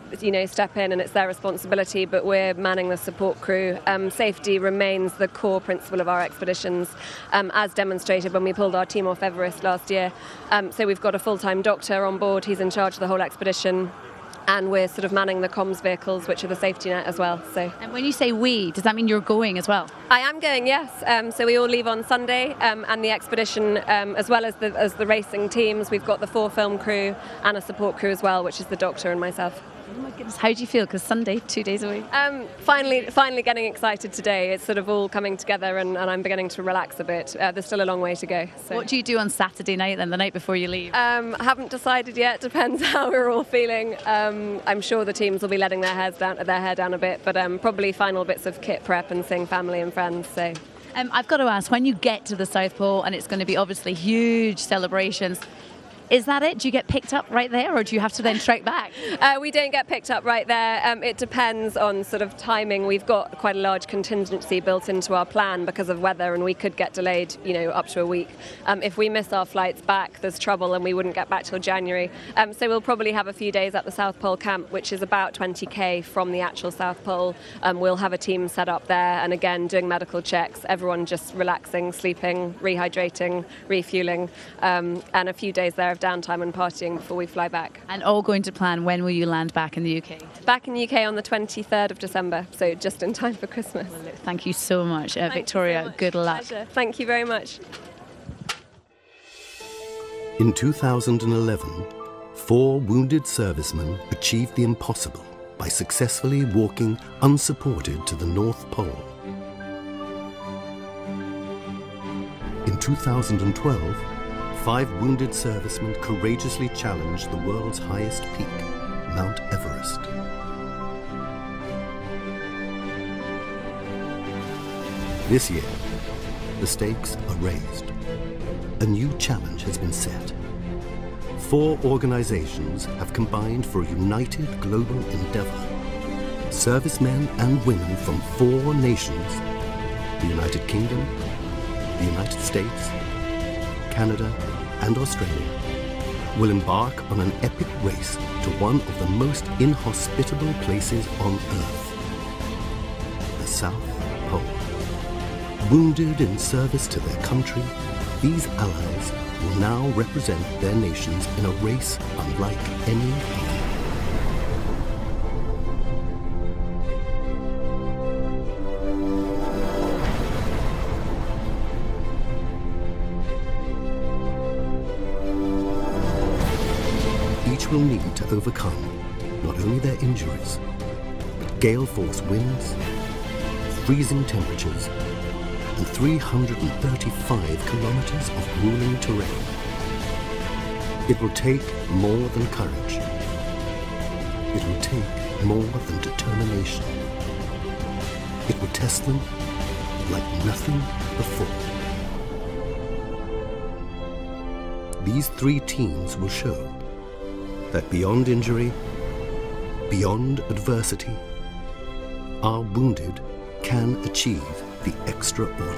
step in, and it's their responsibility. But we're manning the support crew. Safety remains the core principle of our expeditions, as demonstrated when we pulled our team off Everest last year. So we've got a full-time doctor on board. He's in charge of the whole expedition. And we're sort of manning the comms vehicles, which are the safety net as well. So, and when you say we, does that mean you're going as well? I am going, yes. So we all leave on Sunday, and the expedition, as well as the racing teams, we've got the 4 film crew and a support crew as well, which is the doctor and myself. Oh my goodness, how do you feel? Because Sunday, 2 days a week. Finally getting excited today. It's sort of all coming together, and I'm beginning to relax a bit. There's still a long way to go. So. What do you do on Saturday night then, the night before you leave? I haven't decided yet. Depends how we're all feeling. I'm sure the teams will be letting their hair down a bit, but probably final bits of kit prep and seeing family and friends. So. I've got to ask, when you get to the South Pole, and it's going to be obviously huge celebrations, is that it? Do you get picked up right there, or do you have to then trek back? We don't get picked up right there. It depends on sort of timing. We've got quite a large contingency built into our plan because of weather, and we could get delayed, up to a week. If we miss our flights back, there's trouble, and we wouldn't get back till January. So we'll probably have a few days at the South Pole camp, which is about 20k from the actual South Pole. We'll have a team set up there, and again, doing medical checks. Everyone just relaxing, sleeping, rehydrating, refueling, and a few days there of downtime and partying before we fly back. And all going to plan. When will you land back in the UK? Back in the UK on the 23rd of December, so just in time for Christmas. Well, look, thank you so much, Victoria. So much. Good luck. Pleasure. Thank you very much. In 2011, 4 wounded servicemen achieved the impossible by successfully walking unsupported to the North Pole. In 2012, 5 wounded servicemen courageously challenged the world's highest peak, Mount Everest. This year, the stakes are raised. A new challenge has been set. 4 organizations have combined for a united global endeavor. Servicemen and women from 4 nations, the United Kingdom, the United States, Canada, and Australia, will embark on an epic race to one of the most inhospitable places on Earth, the South Pole. Wounded in service to their country, these allies will now represent their nations in a race unlike any other. Will need to overcome not only their injuries, but gale force winds, freezing temperatures, and 335 kilometers of grueling terrain. It will take more than courage. It will take more than determination. It will test them like nothing before. These 3 teams will show that beyond injury, beyond adversity, our wounded can achieve the extraordinary.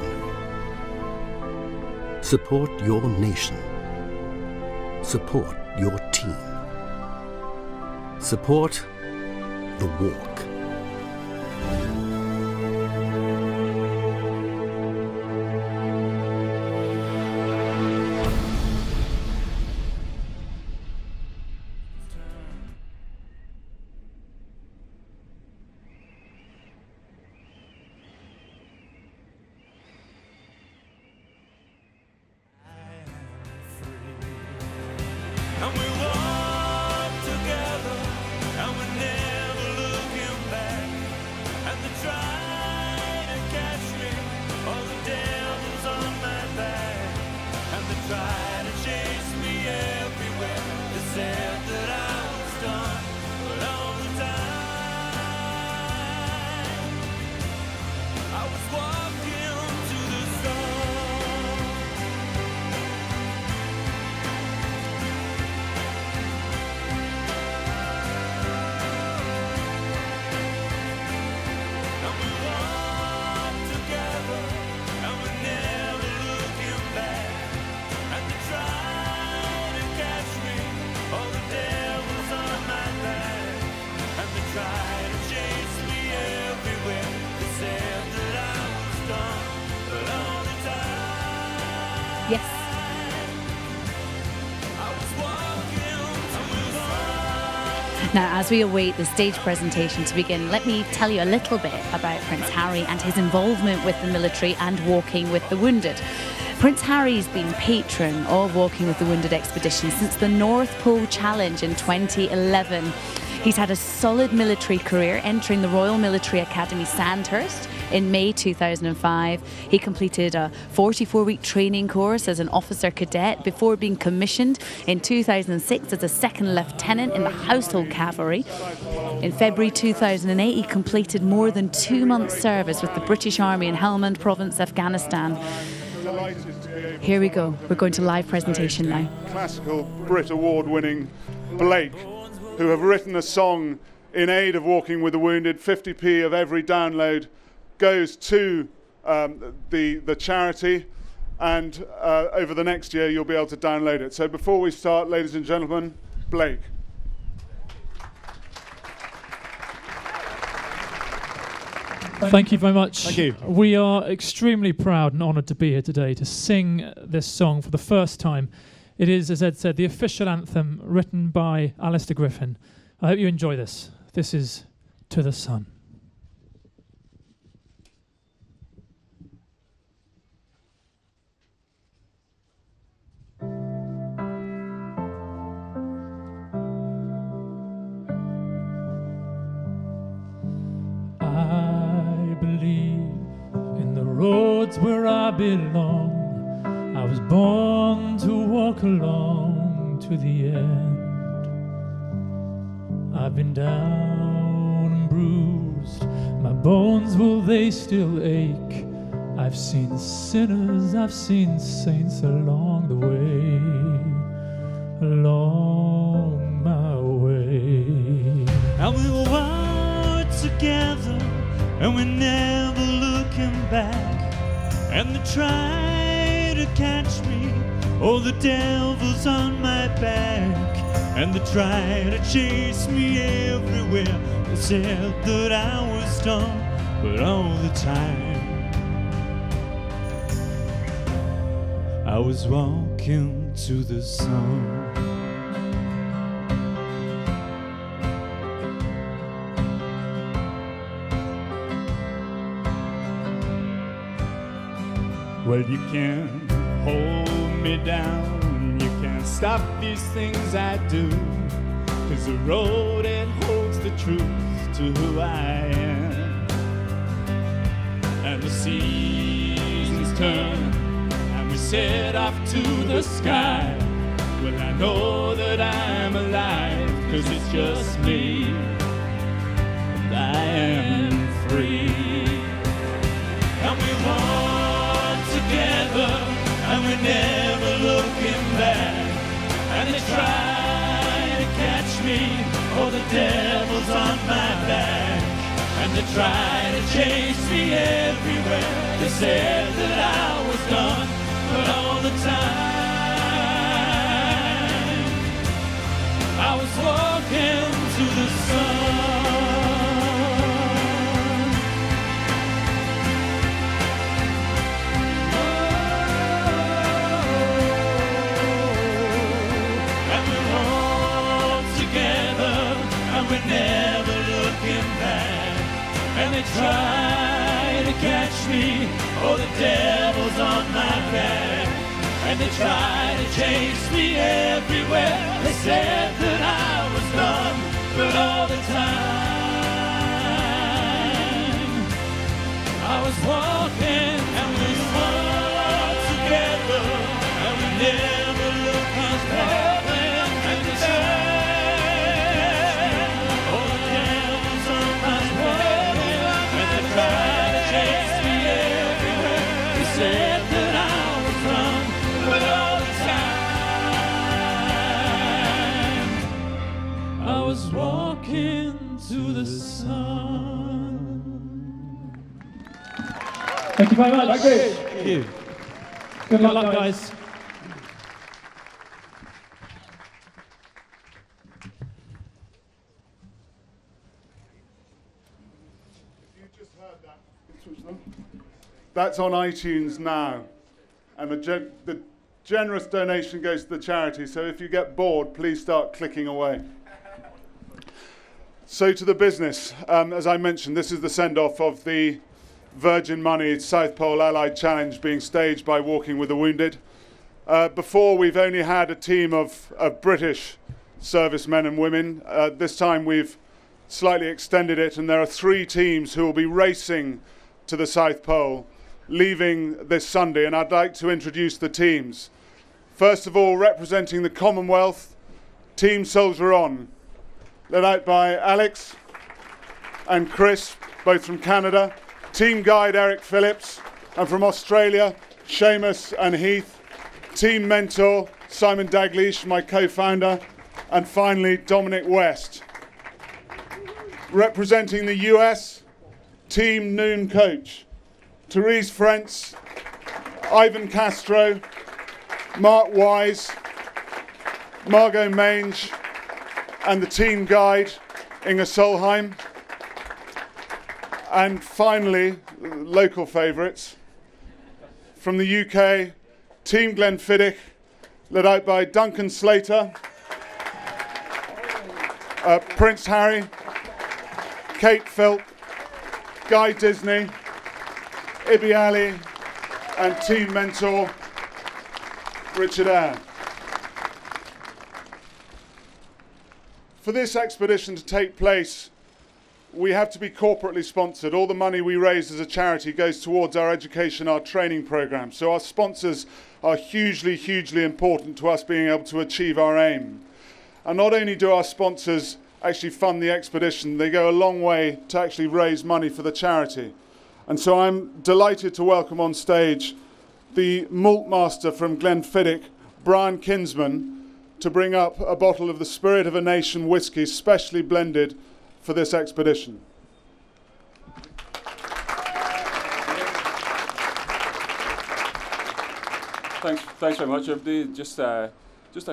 Support your nation. Support your team. Support the walk. And we walk together, and we're never looking tried to chase me everywhere. They said that I was done, but all the time Yes. I was walking to move on. Now, as we await the stage presentation to begin, let me tell you a little bit about Prince Harry and his involvement with the military and Walking with the Wounded. Prince Harry's been patron of Walking with the Wounded expedition since the North Pole Challenge in 2011. He's had a solid military career, entering the Royal Military Academy Sandhurst in May 2005. He completed a 44-week training course as an officer cadet before being commissioned in 2006 as a second lieutenant in the Household Cavalry. In February 2008, he completed more than 2 months' service with the British Army in Helmand Province, Afghanistan. Here we go. We're going to live presentation now. Classical Brit Award-winning Blake, who have written a song in aid of Walking with the Wounded. 50p of every download goes to the charity, and over the next year you'll be able to download it. So before we start, ladies and gentlemen, Blake. Thank you very much. Thank you. We are extremely proud and honoured to be here today to sing this song for the first time. It is, as Ed said, the official anthem written by Alistair Griffin. I hope you enjoy this. This is To the Sun. I believe in the roads where I belong. I was born to walk along to the end. I've been down and bruised, my bones, will they still ache? I've seen sinners, I've seen saints along the way, along my way. And we were together, and we're never looking back. And they try to catch me, oh, the devil's on my back. And they try to chase me everywhere. They said that I was done, but all the time I was walking to the sun. Well, you can't hold me down, you can't stop these things I do, 'cause the road, it holds the truth to who I am. And the seasons turn, and we set off to the sky. Well, I know that I'm alive, 'cause it's just me, and I am free. And we walk together, and we're never looking back. And they try to catch me, oh, the devil's on my back. And they try to chase me everywhere. They said that I was done, but all the time I was walking to the sun. We're never looking back. And they try to catch me, oh, the devil's on my back. And they try to chase me everywhere. They said that I was done, but all the time I was walking, and we walked together, and we never looking back. And they tried, try to chase me everywhere. They said that I was wrong, but all the time I was walking to the sun. Thank you very much. Thank you. Good luck, guys. That's on iTunes now. And the generous donation goes to the charity, so if you get bored, please start clicking away. So to the business. As I mentioned, this is the send-off of the Virgin Money South Pole Allied Challenge being staged by Walking with the Wounded. Before, we've only had a team of British servicemen and women. This time we've slightly extended it, and there are 3 teams who will be racing to the South Pole, leaving this Sunday, and I'd like to introduce the teams. First of all, representing the Commonwealth, Team Soldier On, led out by Alex and Chris, both from Canada. Team Guide Eric Phillips, and from Australia, Seamus and Heath. Team Mentor Simon Daglish, my co-founder, and finally Dominic West. Representing the US, Team Noon Coach, Therese Frentz, Ivan Castro, Mark Wise, Margot Mange, and the Team Guide, Inga Solheim. And finally, local favourites. From the UK, Team Glenfiddich, led out by Duncan Slater, Prince Harry, Kate Philp, Guy Disney, Ibi Ali, and Team Mentor, Richard Eyre. For this expedition to take place, we have to be corporately sponsored. All the money we raise as a charity goes towards our education, our training program. So our sponsors are hugely, hugely important to us being able to achieve our aim. And not only do our sponsors actually fund the expedition, they go a long way to actually raise money for the charity. And so I'm delighted to welcome on stage the malt master from Glenfiddich, Brian Kinsman, to bring up a bottle of the Spirit of a Nation whiskey, specially blended for this expedition. Thanks very much, everybody. Just a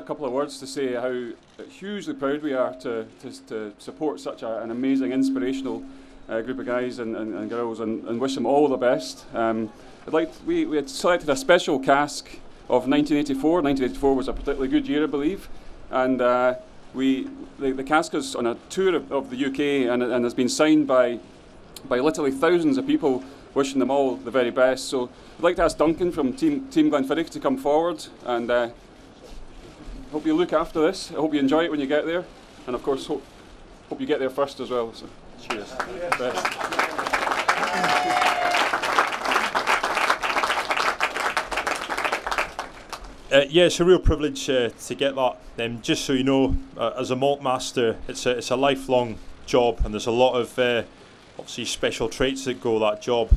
couple of words to say how hugely proud we are to support such an amazing, inspirational group of guys and girls, and wish them all the best. We had selected a special cask of 1984. 1984 was a particularly good year, I believe, and the cask is on a tour of the UK and has been signed by literally thousands of people, wishing them all the very best. So I'd like to ask Duncan from Team Glenfiddich to come forward, and hope you look after this. I hope you enjoy it when you get there, and of course hope you get there first as well. So cheers. Best. Yeah, it's a real privilege to get that. Just so you know, as a malt master, it's a lifelong job, and there's a lot of obviously special traits that go with that job.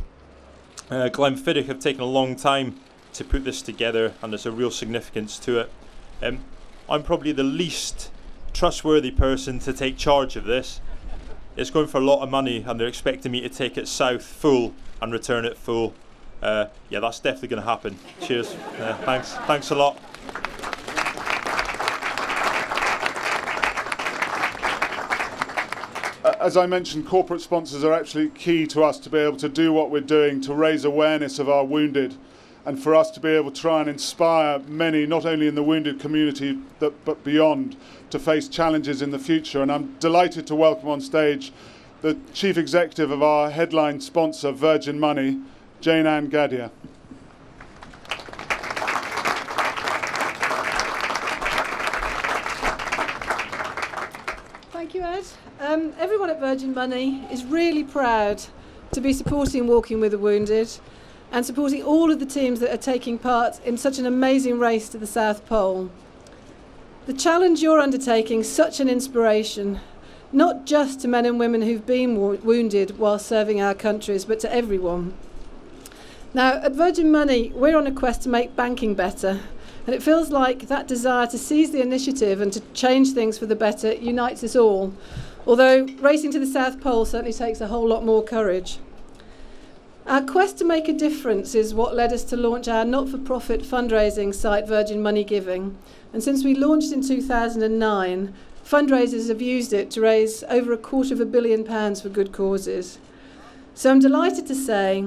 Glenfiddich have taken a long time to put this together, and there's a real significance to it. I'm probably the least trustworthy person to take charge of this. It's going for a lot of money, and they're expecting me to take it south full and return it full. Yeah, that's definitely going to happen. Cheers. Thanks a lot. As I mentioned, corporate sponsors are actually key to us to be able to do what we're doing to raise awareness of our wounded, and for us to be able to try and inspire many, not only in the wounded community but beyond, to face challenges in the future. And I'm delighted to welcome on stage the Chief Executive of our headline sponsor, Virgin Money, Jane Ann Gadia. Thank you, Ed. Everyone at Virgin Money is really proud to be supporting Walking with the Wounded and supporting all of the teams that are taking part in such an amazing race to the South Pole. The challenge you're undertaking is such an inspiration, not just to men and women who've been wounded while serving our countries, but to everyone. Now, at Virgin Money, we're on a quest to make banking better, and it feels like that desire to seize the initiative and to change things for the better unites us all, although racing to the South Pole certainly takes a whole lot more courage. Our quest to make a difference is what led us to launch our not-for-profit fundraising site, Virgin Money Giving, and since we launched in 2009, fundraisers have used it to raise over £250 million for good causes. So I'm delighted to say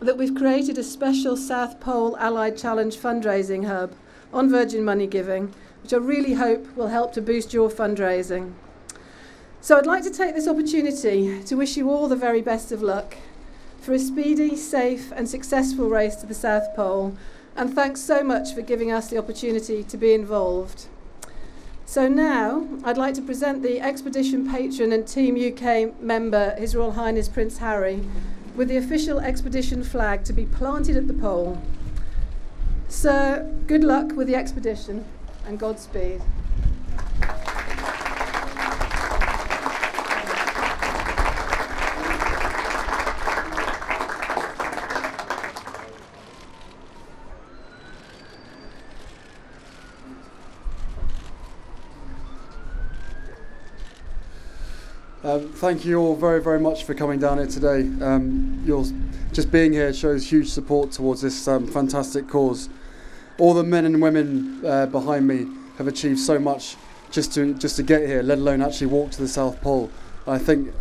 that we've created a special South Pole Allied Challenge fundraising hub on Virgin Money Giving, which I really hope will help to boost your fundraising. So I'd like to take this opportunity to wish you all the very best of luck for a speedy, safe and successful race to the South Pole, and thanks so much for giving us the opportunity to be involved. So now I'd like to present the expedition patron and Team UK member, His Royal Highness Prince Harry, with the official expedition flag to be planted at the pole. Sir, good luck with the expedition and Godspeed. Thank you all very, very much for coming down here today. Your just being here shows huge support towards this fantastic cause. All the men and women behind me have achieved so much just to get here, let alone actually walk to the South Pole. I think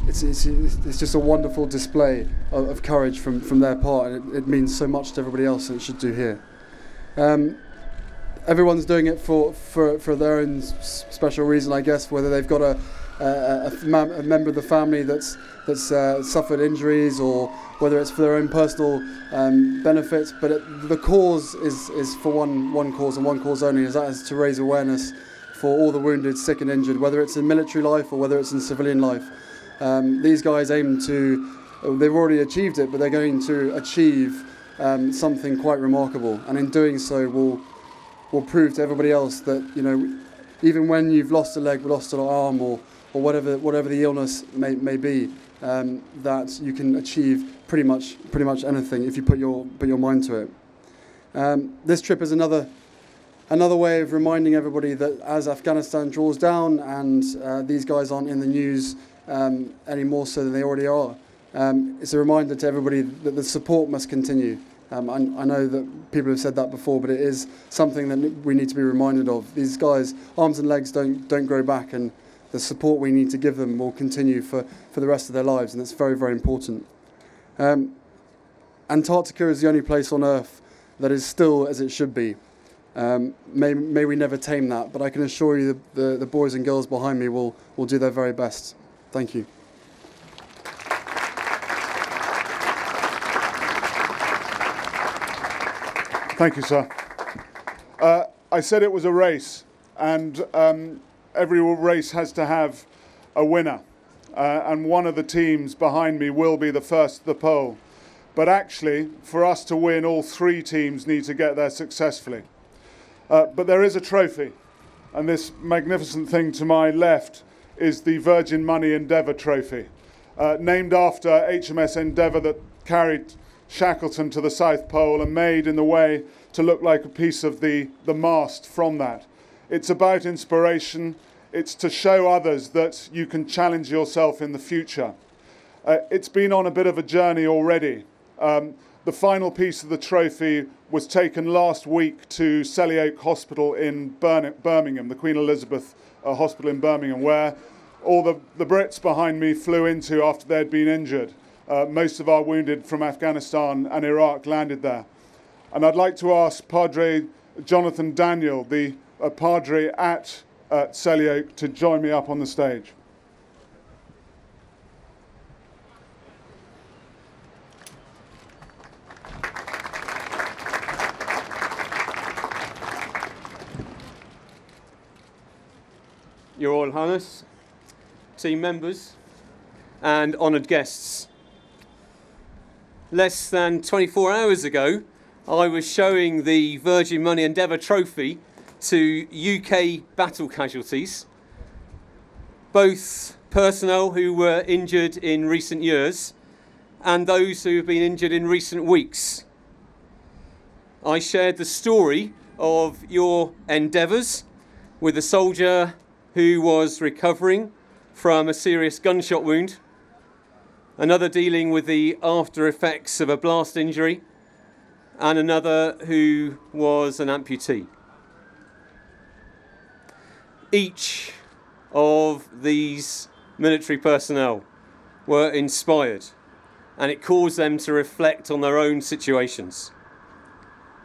it's just a wonderful display of courage from their part, and it means so much to everybody else, and it should do here. Everyone's doing it for their own special reason, I guess, whether they've got a member of the family that's suffered injuries, or whether it's for their own personal benefits. But the cause is for one cause and one cause only, and that is to raise awareness for all the wounded, sick and injured, whether it's in military life or whether it's in civilian life. These guys aim to, they've already achieved it, but they're going to achieve something quite remarkable, and in doing so will prove to everybody else that, you know, even when you've lost a leg, lost an arm, or whatever the illness may be, that you can achieve pretty much anything if you put your mind to it. This trip is another way of reminding everybody that as Afghanistan draws down and these guys aren't in the news any more so than they already are, it's a reminder to everybody that the support must continue. I know that people have said that before, but it is something that we need to be reminded of. These guys' arms and legs don't grow back, and the support we need to give them will continue for the rest of their lives, and it's very, very important. Antarctica is the only place on Earth that is still as it should be. May we never tame that, but I can assure you the boys and girls behind me will do their very best. Thank you. Thank you, sir. I said it was a race, and every race has to have a winner. And one of the teams behind me will be the first to the pole. But actually, for us to win, all three teams need to get there successfully. But there is a trophy, and this magnificent thing to my left is the Virgin Money Endeavour Trophy, named after HMS Endeavour that carried Shackleton to the South Pole and made in the way to look like a piece of the mast from that. It's about inspiration. It's to show others that you can challenge yourself in the future. It's been on a bit of a journey already. The final piece of the trophy was taken last week to Selly Oak Hospital in Birmingham, the Queen Elizabeth Hospital in Birmingham, where all the Brits behind me flew into after they'd been injured. Most of our wounded from Afghanistan and Iraq landed there. And I'd like to ask Padre Jonathan Daniel, the Padre at Selly Oak, to join me up on the stage. Your Royal Highness, team members and honoured guests. Less than 24 hours ago, I was showing the Virgin Money Endeavour Trophy to UK battle casualties, both personnel who were injured in recent years and those who have been injured in recent weeks. I shared the story of your endeavours with a soldier who was recovering from a serious gunshot wound, another dealing with the after effects of a blast injury, and another who was an amputee. Each of these military personnel were inspired and it caused them to reflect on their own situations.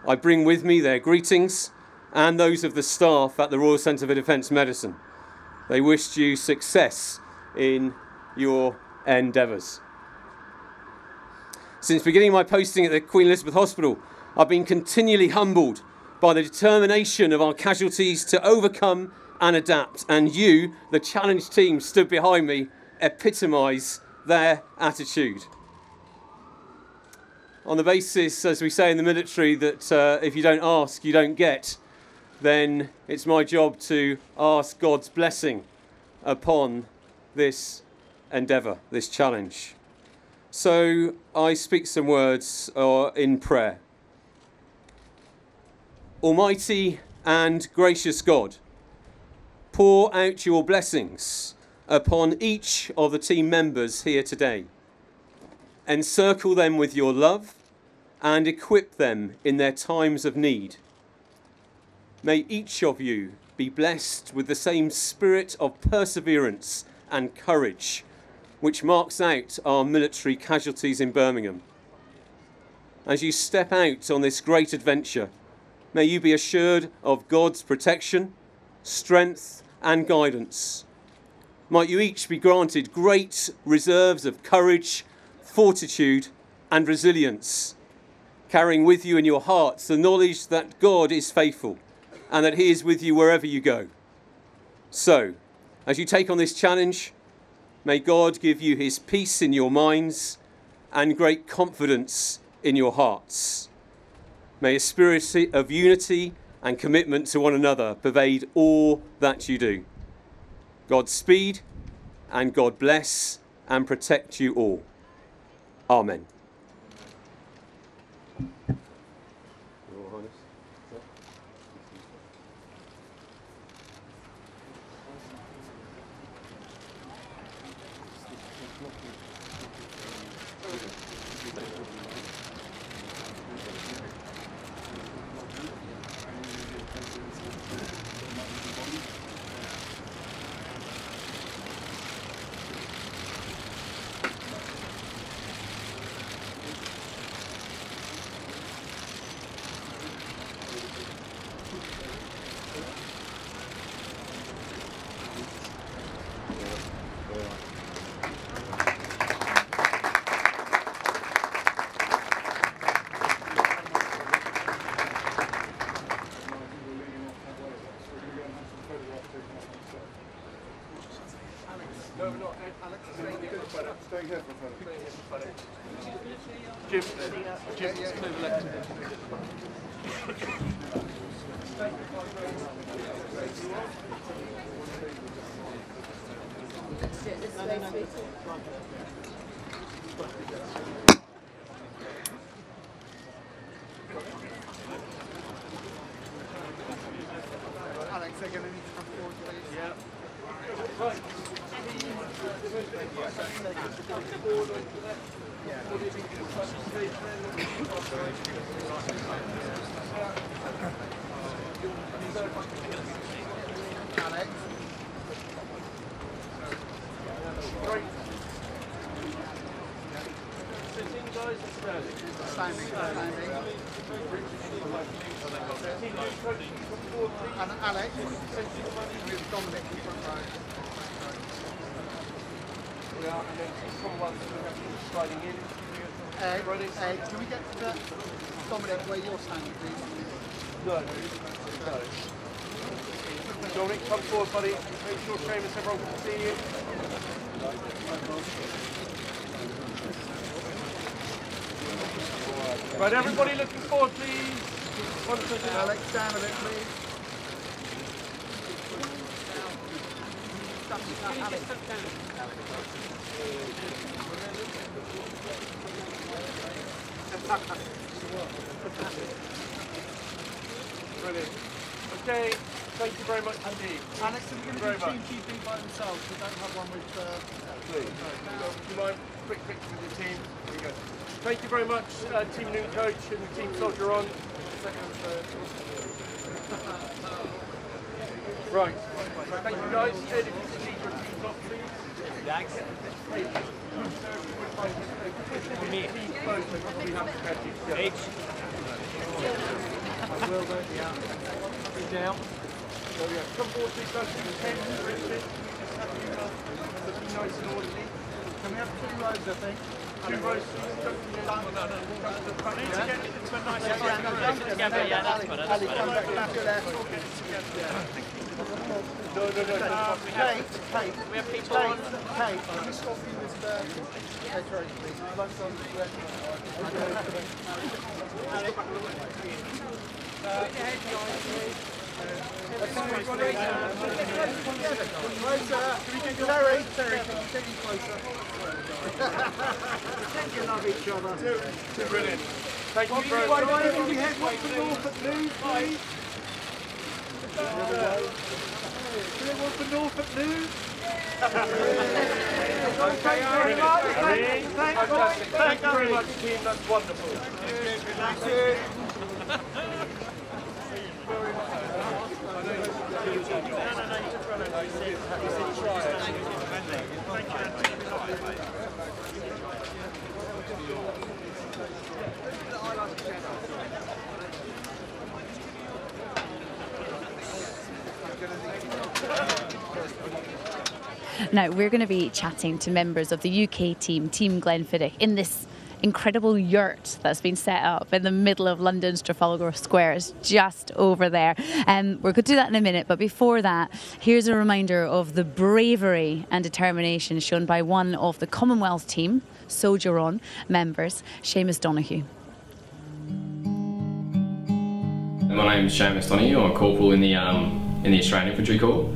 I bring with me their greetings and those of the staff at the Royal Centre for Defence Medicine. They wished you success in your endeavours. Since beginning my posting at the Queen Elizabeth Hospital, I've been continually humbled by the determination of our casualties to overcome and adapt, and you, the challenge team stood behind me, epitomise their attitude. On the basis, as we say in the military, that if you don't ask, you don't get, then it's my job to ask God's blessing upon this endeavour, this challenge. So I speak some words in prayer. Almighty and gracious God, pour out your blessings upon each of the team members here today. Encircle them with your love and equip them in their times of need. May each of you be blessed with the same spirit of perseverance and courage which marks out our military casualties in Birmingham. As you step out on this great adventure, may you be assured of God's protection, strength and guidance. Might you each be granted great reserves of courage, fortitude and resilience, carrying with you in your hearts the knowledge that God is faithful and that he is with you wherever you go. So, as you take on this challenge, may God give you his peace in your minds and great confidence in your hearts. May a spirit of unity and commitment to one another pervade all that you do. Godspeed and God bless and protect you all. Amen. Alex, they're going to need to come forward, please. Yeah. Alex. Great. Sitting, guys, standing. And Alex, with Dominic in front row. We are, and then come once we're sliding in. Ed, can we get to Dominic where you're standing, please? No. Dominic, come forward, buddy. Make sure Seamus, everyone can see you. Right, everybody looking forward, please. One second. Alex, down a bit, please. Alex, step down. Brilliant. Okay, thank you very much indeed. Alex, are we going to do Team GP by themselves? We don't have one with... Please. Do you mind? Quick picture with your team. There you go. Thank you very much, Team Noon Coach and Team Soldier on. Right. Thank you guys. Ed, if you can lead your teams up, please. Down. Come forward, please, guys. Richard. Nice and orderly. Can we have 2 rows, I think? 2 rows. Kate, we have people on. Kate, can we stop you with Kate, please? Lunch on the left. Put your head behind you. Terry, can you take closer? Pretend you love each other. Brilliant. Thank you very much. Can you head for Norfolk News, please? Do you want for Norfolk News? Thank you very much. Thank you very much, team. That's wonderful. Thank you. Now, we're going to be chatting to members of the UK team, Team Glenfiddich, in this incredible yurt that's been set up in the middle of London's Trafalgar Square. It's just over there. We're going to do that in a minute, but before that, here's a reminder of the bravery and determination shown by one of the Commonwealth team, Soldier On members, Seamus Donoghue. My name is Seamus Donoghue. I'm a corporal in the Australian Infantry Corps.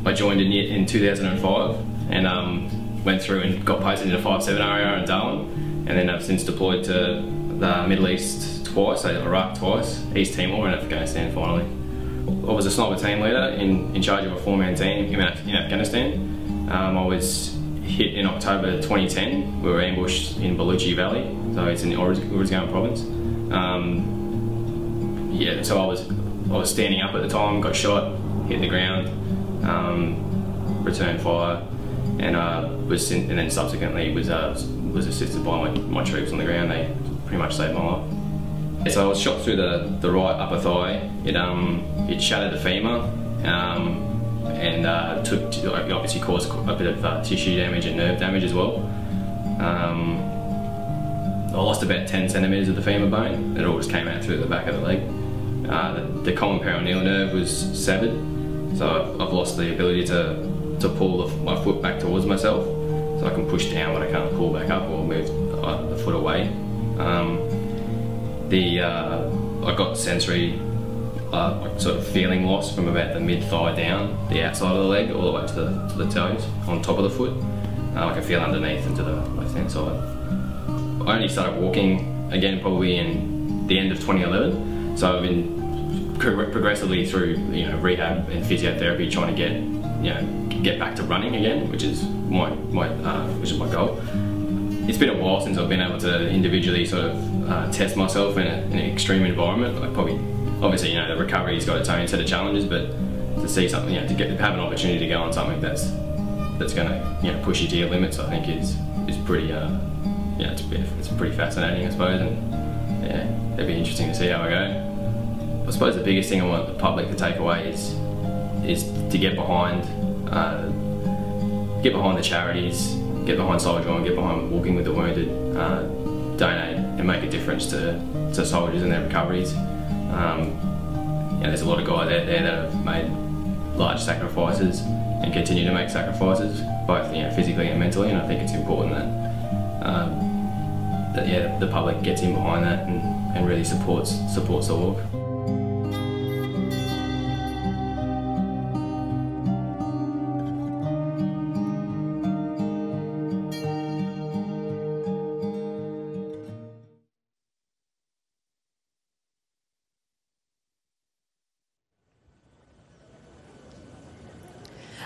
I joined in 2005 and went through and got posted into 5-7 area in Darwin, and then I've since deployed to the Middle East twice, so Iraq twice, East Timor and Afghanistan finally. I was a sniper team leader in charge of a 4-man team in Afghanistan. I was hit in October 2010. We were ambushed in Baluchi Valley, so it's in the Uruzgan province. Yeah, so I was standing up at the time, got shot, hit the ground, returned fire, and then subsequently was assisted by my troops on the ground. They pretty much saved my life. So I was shot through the right upper thigh. It shattered the femur, and obviously caused a bit of tissue damage and nerve damage as well. I lost about 10 centimetres of the femur bone. It all just came out through the back of the leg. The common peroneal nerve was severed, so I've lost the ability to pull my foot back towards myself. So I can push down, but I can't pull back up or move the foot away. I got sensory sort of feeling loss from about the mid-thigh down, the outside of the leg, all the way to the toes, on top of the foot. I can feel underneath and to the left-hand side. I only started walking again probably in the end of 2011, so I've been progressively through rehab and physiotherapy, trying to get back to running again, which is my goal. It's been a while since I've been able to individually sort of test myself in an extreme environment. Obviously the recovery's got its own set of challenges, but to see something, to have an opportunity to go on something that's going to push you to your limits, I think is pretty it's pretty fascinating, I suppose, and yeah, it'd be interesting to see how I go. I suppose the biggest thing I want the public to take away is to get behind the charities, get behind Soldier On, get behind Walking with the Wounded, donate and make a difference to soldiers and their recoveries. There's a lot of guys out there that have made large sacrifices and continue to make sacrifices, both physically and mentally, and I think it's important that the public gets in behind that and really supports the walk.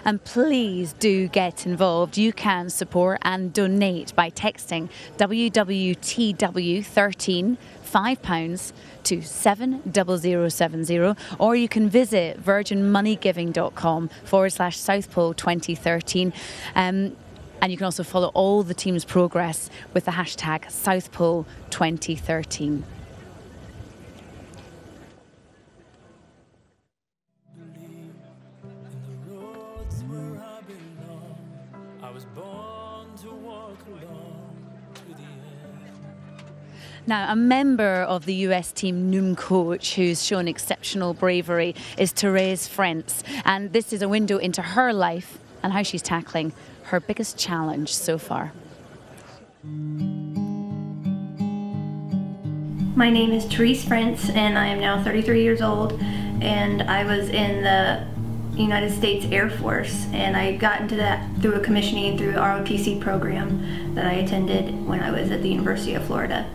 And please do get involved. You can support and donate by texting WWTW13 £5 to 70070, or you can visit virginmoneygiving.com/South Pole 2013. And you can also follow all the team's progress with the hashtag South Pole 2013. Now, a member of the US team Noom coach who's shown exceptional bravery is Therese Frentz, and this is a window into her life and how she's tackling her biggest challenge so far. My name is Therese Frentz, and I am now 33 years old, and I was in the United States Air Force, and I got into that through a commissioning through the ROTC program that I attended when I was at the University of Florida.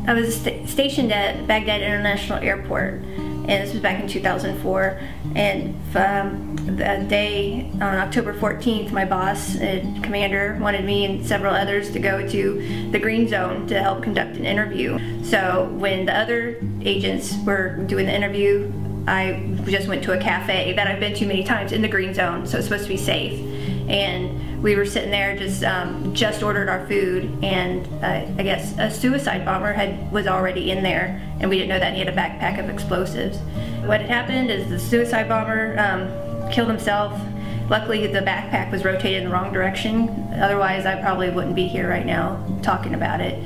I was stationed at Baghdad International Airport, and this was back in 2004. And that day, on October 14th, my boss, commander, wanted me and several others to go to the green zone to help conduct an interview. So when the other agents were doing the interview, I just went to a cafe that I've been to many times in the green zone, so it's supposed to be safe. And we were sitting there, just ordered our food, and I guess a suicide bomber was already in there, and we didn't know that he had a backpack of explosives. What had happened is the suicide bomber killed himself. Luckily, the backpack was rotated in the wrong direction. Otherwise, I probably wouldn't be here right now talking about it.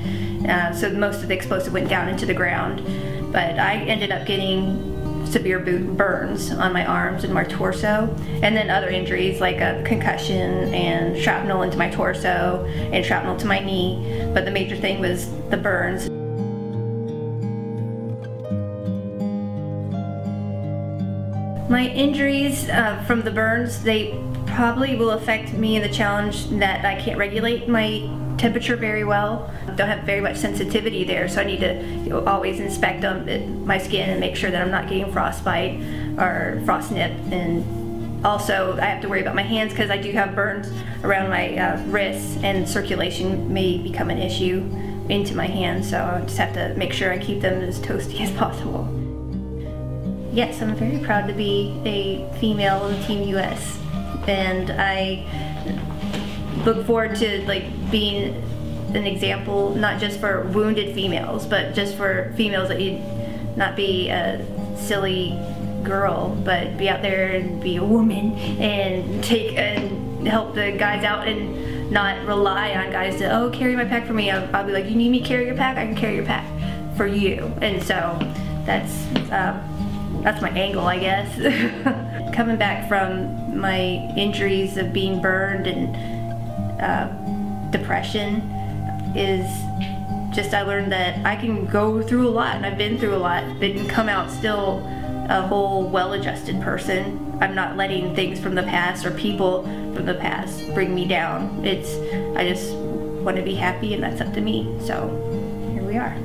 So most of the explosive went down into the ground, but I ended up getting severe burns on my arms and my torso, and then other injuries like a concussion and shrapnel into my torso and shrapnel to my knee, but the major thing was the burns. My injuries from the burns, they probably will affect me in the challenge that I can't regulate my temperature very well. Don't have very much sensitivity there, so I need to always inspect my skin and make sure that I'm not getting frostbite or frost nip. And also I have to worry about my hands because I do have burns around my wrists, and circulation may become an issue into my hands, so I just have to make sure I keep them as toasty as possible. Yes, I'm very proud to be a female in Team US, and I look forward to being an example, not just for wounded females, but just for females that you'd not be a silly girl, but be out there and be a woman and help the guys out and not rely on guys to carry my pack for me. I'll be like, you need me to carry your pack? I can carry your pack for you. And so that's my angle, I guess. Coming back from my injuries of being burned and depression is just, I learned that I can go through a lot, and I've been through a lot, but can come out still a whole well-adjusted person. I'm not letting things from the past or people from the past bring me down. I just want to be happy, and that's up to me. So here we are.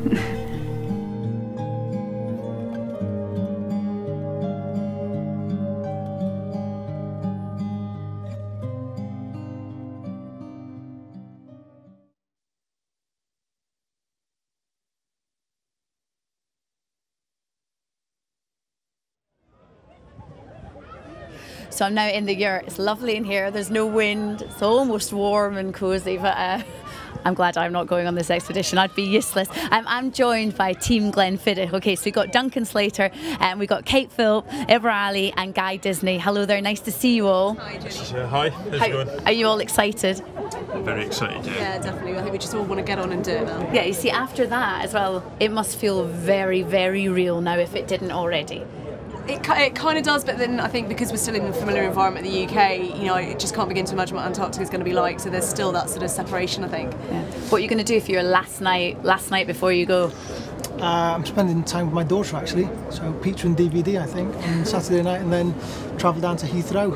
So I'm now in the yurt. It's lovely in here. There's no wind. It's almost warm and cosy, but I'm glad I'm not going on this expedition. I'd be useless. I'm joined by Team Glenfiddich. Okay, so we've got Duncan Slater, and we've got Kate Philp, Ibra Ali, and Guy Disney. Hello there. Nice to see you all. Hi, Jenny. Hi. How's it going? Are you all excited? Very excited, yeah. Yeah, definitely. I think we just all want to get on and do it now. Yeah, you see, after that as well, it must feel very, very real now if it didn't already. It kind of does, but then I think because we're still in a familiar environment in the UK, I just can't begin to imagine what Antarctica is going to be like, so there's still that sort of separation, I think. Yeah. What are you going to do for your last night before you go? I'm spending time with my daughter, actually, so pizza and DVD, I think, on Saturday night, and then travel down to Heathrow. I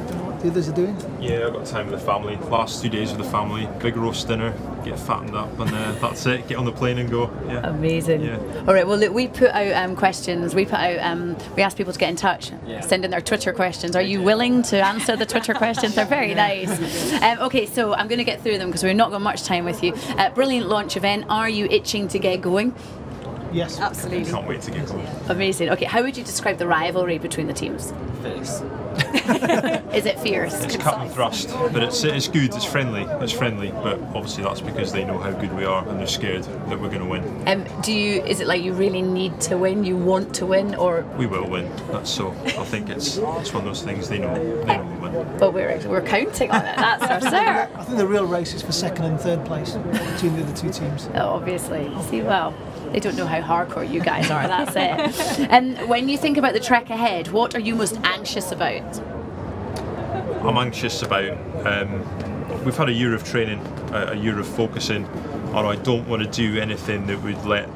don't know what the others are doing? Yeah, I've got time with the family. Last 2 days with the family, big roast dinner, get fattened up, and that's it. Get on the plane and go. Yeah. Amazing. Yeah. All right. Well, look, we put out questions. We put out. We asked people to get in touch, send in their Twitter questions. Are you willing to answer the Twitter questions? They're very nice. Okay, so I'm going to get through them because we've not got much time with you. Brilliant launch event. Are you itching to get going? Yes, absolutely. Can't wait to get going. Amazing. Okay, how would you describe the rivalry between the teams? Fierce. Is it fierce? It's cut and thrust, but it's good. It's friendly. But obviously that's because they know how good we are and they're scared that we're going to win. Is it like you really need to win? You want to win, or we will win? That's so. I think it's one of those things they know we'll win. But we're counting on it. That's for sure. I think the real race is for second and third place between the other two teams. Oh, obviously. See, well, they don't know how hardcore you guys are. That's it. And when you think about the trek ahead, what are you most anxious about? I'm anxious about. We've had a year of training, a year of focusing, and I don't want to do anything that would let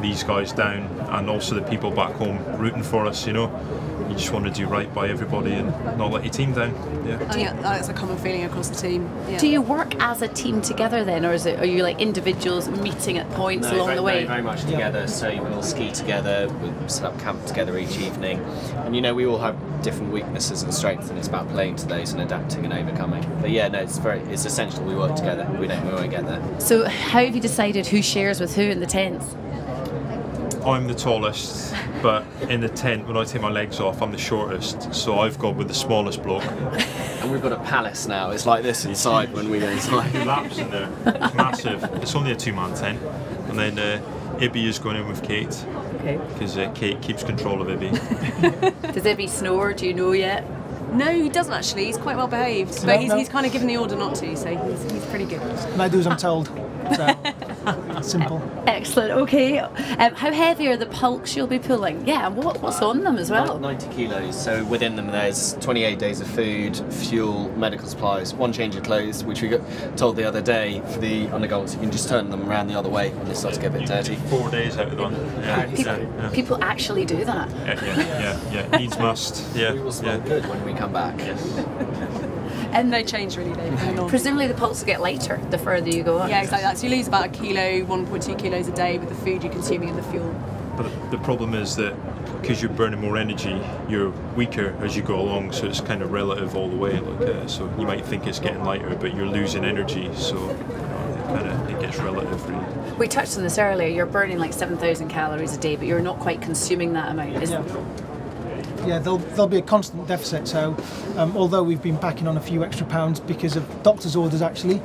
these guys down, and also the people back home rooting for us. You just want to do right by everybody and not let your team down. Yeah. I think that's a common feeling across the team. Yeah. Do you work as a team together then, or are you like individuals meeting at points along the way? Very much together. So we all ski together, we set up camp together each evening, and we all have different weaknesses and strengths, and it's about playing to those and adapting and overcoming. But yeah, no, it's essential we work together. We won't get there. So how have you decided who shares with who in the tents? I'm the tallest, but in the tent, when I take my legs off, I'm the shortest, so I've gone with the smallest bloke. And we've got a palace now. It's like this inside when we go inside. Laps in there. It's massive. It's only a 2-man tent. And then Ibby is going in with Kate. Okay. Because Kate keeps control of Ibby. Does Ibby snore? Do you know yet? No, he doesn't actually. He's quite well behaved, but he's kind of given the order not to, so he's pretty good. And I do as I'm told. So simple. Excellent. Okay. How heavy are the pulks you'll be pulling? Yeah, and what's on them as well? 90 kilos. So within them there's 28 days of food, fuel, medical supplies, one change of clothes, which we got told the other day for the undergoals. You can just turn them around the other way when they start to get a bit dirty. 4 days out of them. Yeah. People actually do that. Yeah. Needs must. Yeah. We will smell good when we come back. And they change really, though. Presumably the pulse will get lighter the further you go on. Yeah, exactly. So you lose about 1 kilo, 1.2 kilos a day with the food you're consuming and the fuel. But the problem is that because you're burning more energy, you're weaker as you go along, so it's kind of relative all the way. So you might think it's getting lighter, but you're losing energy, so it gets relative really. We touched on this earlier, you're burning like 7,000 calories a day, but you're not quite consuming that amount, is it? Yeah, there'll be a constant deficit. So, although we've been packing on a few extra pounds because of doctor's orders, actually,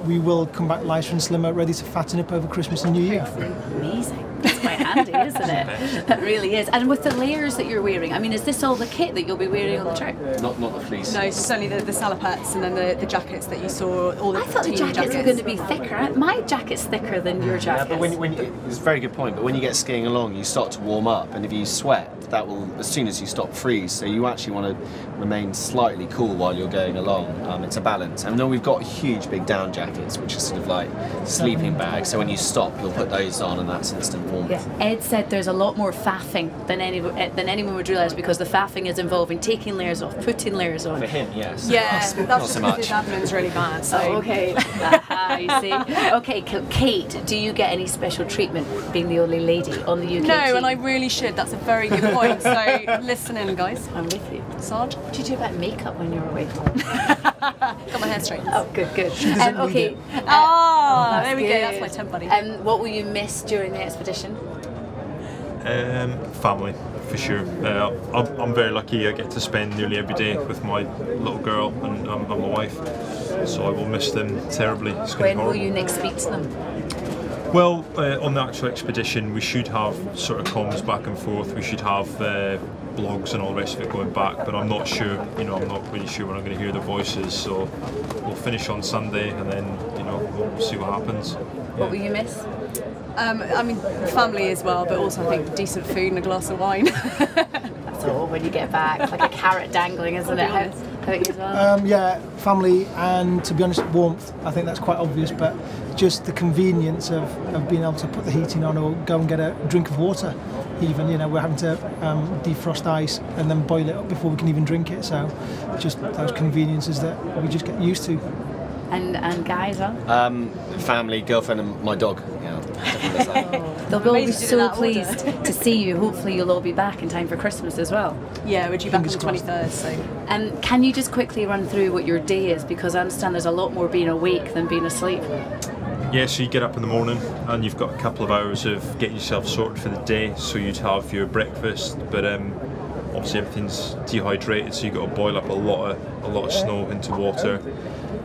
we will come back lighter and slimmer, ready to fatten up over Christmas and New Year. Amazing. That's quite handy, isn't it? That really is. And with the layers that you're wearing, I mean, is this all the kit that you'll be wearing on the trip? Not the fleece. No, it's only the salopettes and then the jackets that you saw. All the I thought the jackets were going to be thicker. My jacket's thicker than your jacket. Yeah, but it's a very good point. But when you get skiing along, you start to warm up, and if you sweat, that will, as soon as you stop, freeze. So you actually want to remain slightly cool while you're going along. It's a balance. And then we've got huge big down jackets, which are sort of like sleeping bags. So when you stop, you'll put those on, and that's instant warmth. Yeah. Ed said there's a lot more faffing than anyone would realise, because the faffing is involving taking layers off, putting layers on. For him, yes. Yeah, not so much. His admin's really bad. So. Oh, okay. You see. Okay, Kate, do you get any special treatment being the only lady on the UK team? No, and I really should. That's a very good point. So listen in, guys. I'm with you. Sarge? What did you do about makeup when you were away? Got my hair straightened. Oh, good. Okay. There we go. That's my temp buddy. What will you miss during the expedition? Family, for sure. I'm very lucky. I get to spend nearly every day with my little girl and my wife, so I will miss them terribly. When will you next speak to them? Well, on the actual expedition, we should have sort of comms back and forth. We should have blogs and all the rest of it going back, but I'm not sure. I'm not really sure when I'm going to hear their voices. So we'll finish on Sunday, and then we'll see what happens. What will you miss? I mean, family as well, but also I think decent food and a glass of wine. That's all when you get back. It's like a carrot dangling, isn't it? about you as well? Yeah, family and, to be honest, warmth. I think that's quite obvious, but just the convenience of being able to put the heating on or go and get a drink of water. Even, you know, we're having to defrost ice and then boil it up before we can even drink it. So just those conveniences that we just get used to. And Guy as well? Family, girlfriend and my dog. Yeah, definitely that. They'll all be so pleased to see you. Hopefully you'll all be back in time for Christmas as well. Yeah, we're due back on the 23rd. So. Can you just quickly run through what your day is? Because I understand there's a lot more being awake than being asleep. Yeah, so you get up in the morning and you've got a couple of hours of getting yourself sorted for the day. So you'd have your breakfast, but obviously everything's dehydrated, so you've got to boil up a lot of snow into water.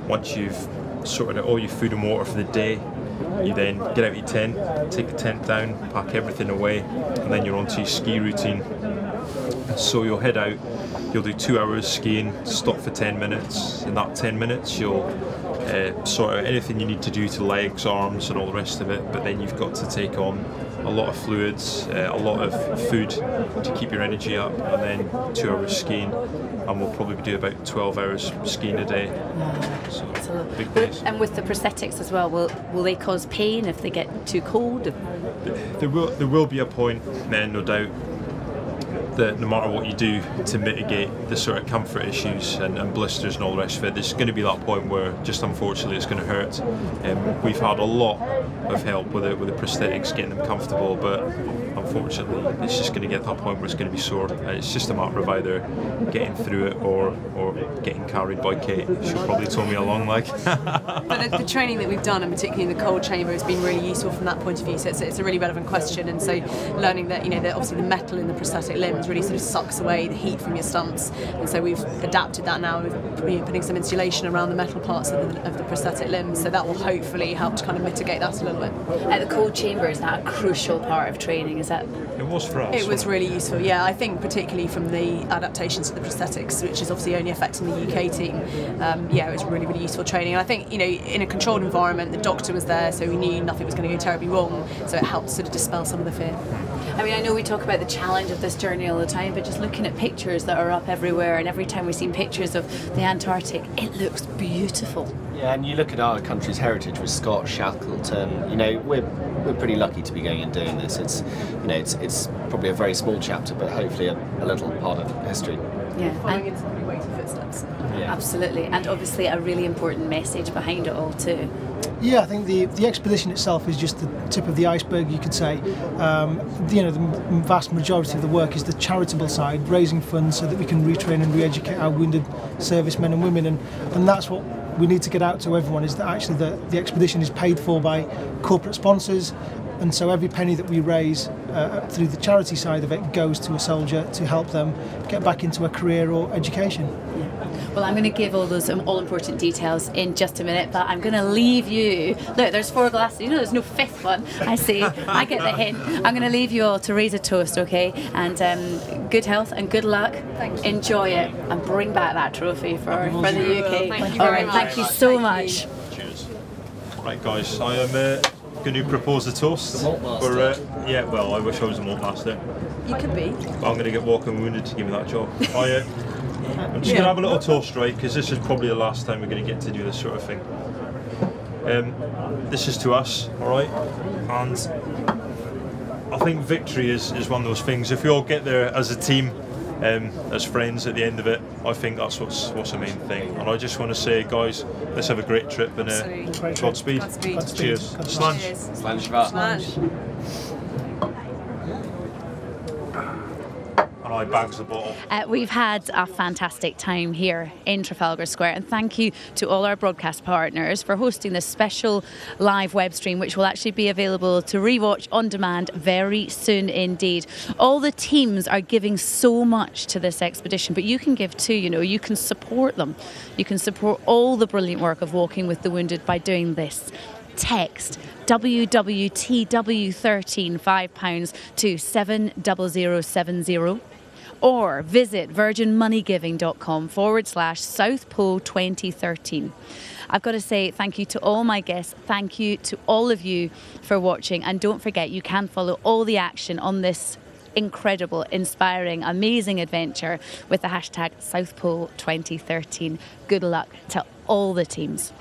Once you've sorted out all your food and water for the day, you then get out your tent, take the tent down, pack everything away, and then you're onto your ski routine. So you'll head out, you'll do 2 hours skiing, stop for 10 minutes. In that 10 minutes you'll sort out anything you need to do to legs, arms and all the rest of it, but then you've got to take on a lot of fluids, a lot of food to keep your energy up, and then 2 hours skiing, and we'll probably do about 12 hours skiing a day. So big days. And with the prosthetics as well, will they cause pain if they get too cold? There will be a point then, no doubt, that no matter what you do to mitigate the sort of comfort issues and blisters and all the rest of it, there's going to be that point where just unfortunately it's going to hurt. We've had a lot of help with the prosthetics, getting them comfortable, but unfortunately it's just going to get to that point where it's going to be sore. It's just a matter of either getting through it or getting carried by Kate. She'll probably tow me along like. But the training that we've done, and particularly in the cold chamber, has been really useful from that point of view. So it's a really relevant question, and so learning that, you know, that obviously the metal in the prosthetic limbs really sort of sucks away the heat from your stumps, and so we've adapted that now with putting some insulation around the metal parts of the prosthetic limbs, so that will hopefully help to kind of mitigate that a little bit. The cold chamber, is that a crucial part of training? Is that? It was for us. It was really useful, yeah. I think particularly from the adaptations to the prosthetics, which is obviously only affecting the UK team. Yeah, it was really, really useful training. And I think, you know, in a controlled environment, the doctor was there, so we knew nothing was going to go terribly wrong, so it helped sort of dispel some of the fear. I mean, I know we talk about the challenge of this journey all the time, but just looking at pictures that are up everywhere, and every time we've seen pictures of the Antarctic, it looks beautiful. Yeah, and you look at our country's heritage with Scott, Shackleton. You know, we're pretty lucky to be going and doing this. It's, you know, it's probably a very small chapter, but hopefully a little part of history. Yeah, following in some weighty footsteps. Yeah. Absolutely, and obviously a really important message behind it all too. Yeah, I think the expedition itself is just the tip of the iceberg, you could say. You know, the vast majority of the work is the charitable side, raising funds so that we can retrain and re-educate our wounded servicemen and women, and that's what we need to get out to everyone, is that actually the expedition is paid for by corporate sponsors, and so every penny that we raise through the charity side of it goes to a soldier to help them get back into a career or education. Well, I'm going to give all those all-important details in just a minute, but I'm going to leave you... Look, there's 4 glasses. You know there's no 5th one. I see. I get the hint. I'm going to leave you all to raise a toast, okay? And good health and good luck. Thank you. Enjoy it and bring back that trophy for the UK. Thank you all very right, much. thank you so much. Cheers. Right, guys, I am going to propose a toast. The malt master. Yeah, well, I wish I was a malt master. You could be. But I'm going to get walking wounded to give me that job. I'm just going to have a little toast, right, because this is probably the last time we're going to get to do this sort of thing. This is to us, alright? And I think victory is one of those things. If we all get there as a team, as friends at the end of it, I think that's what's the main thing. And I just want to say, guys, let's have a great trip and Godspeed. Godspeed. Cheers. Slange. Slange for that. Slange. And I bags the bottle. We've had a fantastic time here in Trafalgar Square, and thank you to all our broadcast partners for hosting this special live web stream, which will actually be available to rewatch on demand very soon indeed. All the teams are giving so much to this expedition, but you can give too. You know, you can support them. You can support all the brilliant work of Walking with the Wounded by doing this. Text WWTW13 £5 to 70070, or visit virginmoneygiving.com/South Pole 2013. I've got to say thank you to all my guests. Thank you to all of you for watching, and don't forget you can follow all the action on this incredible, inspiring, amazing adventure with the hashtag South Pole 2013. Good luck to all the teams.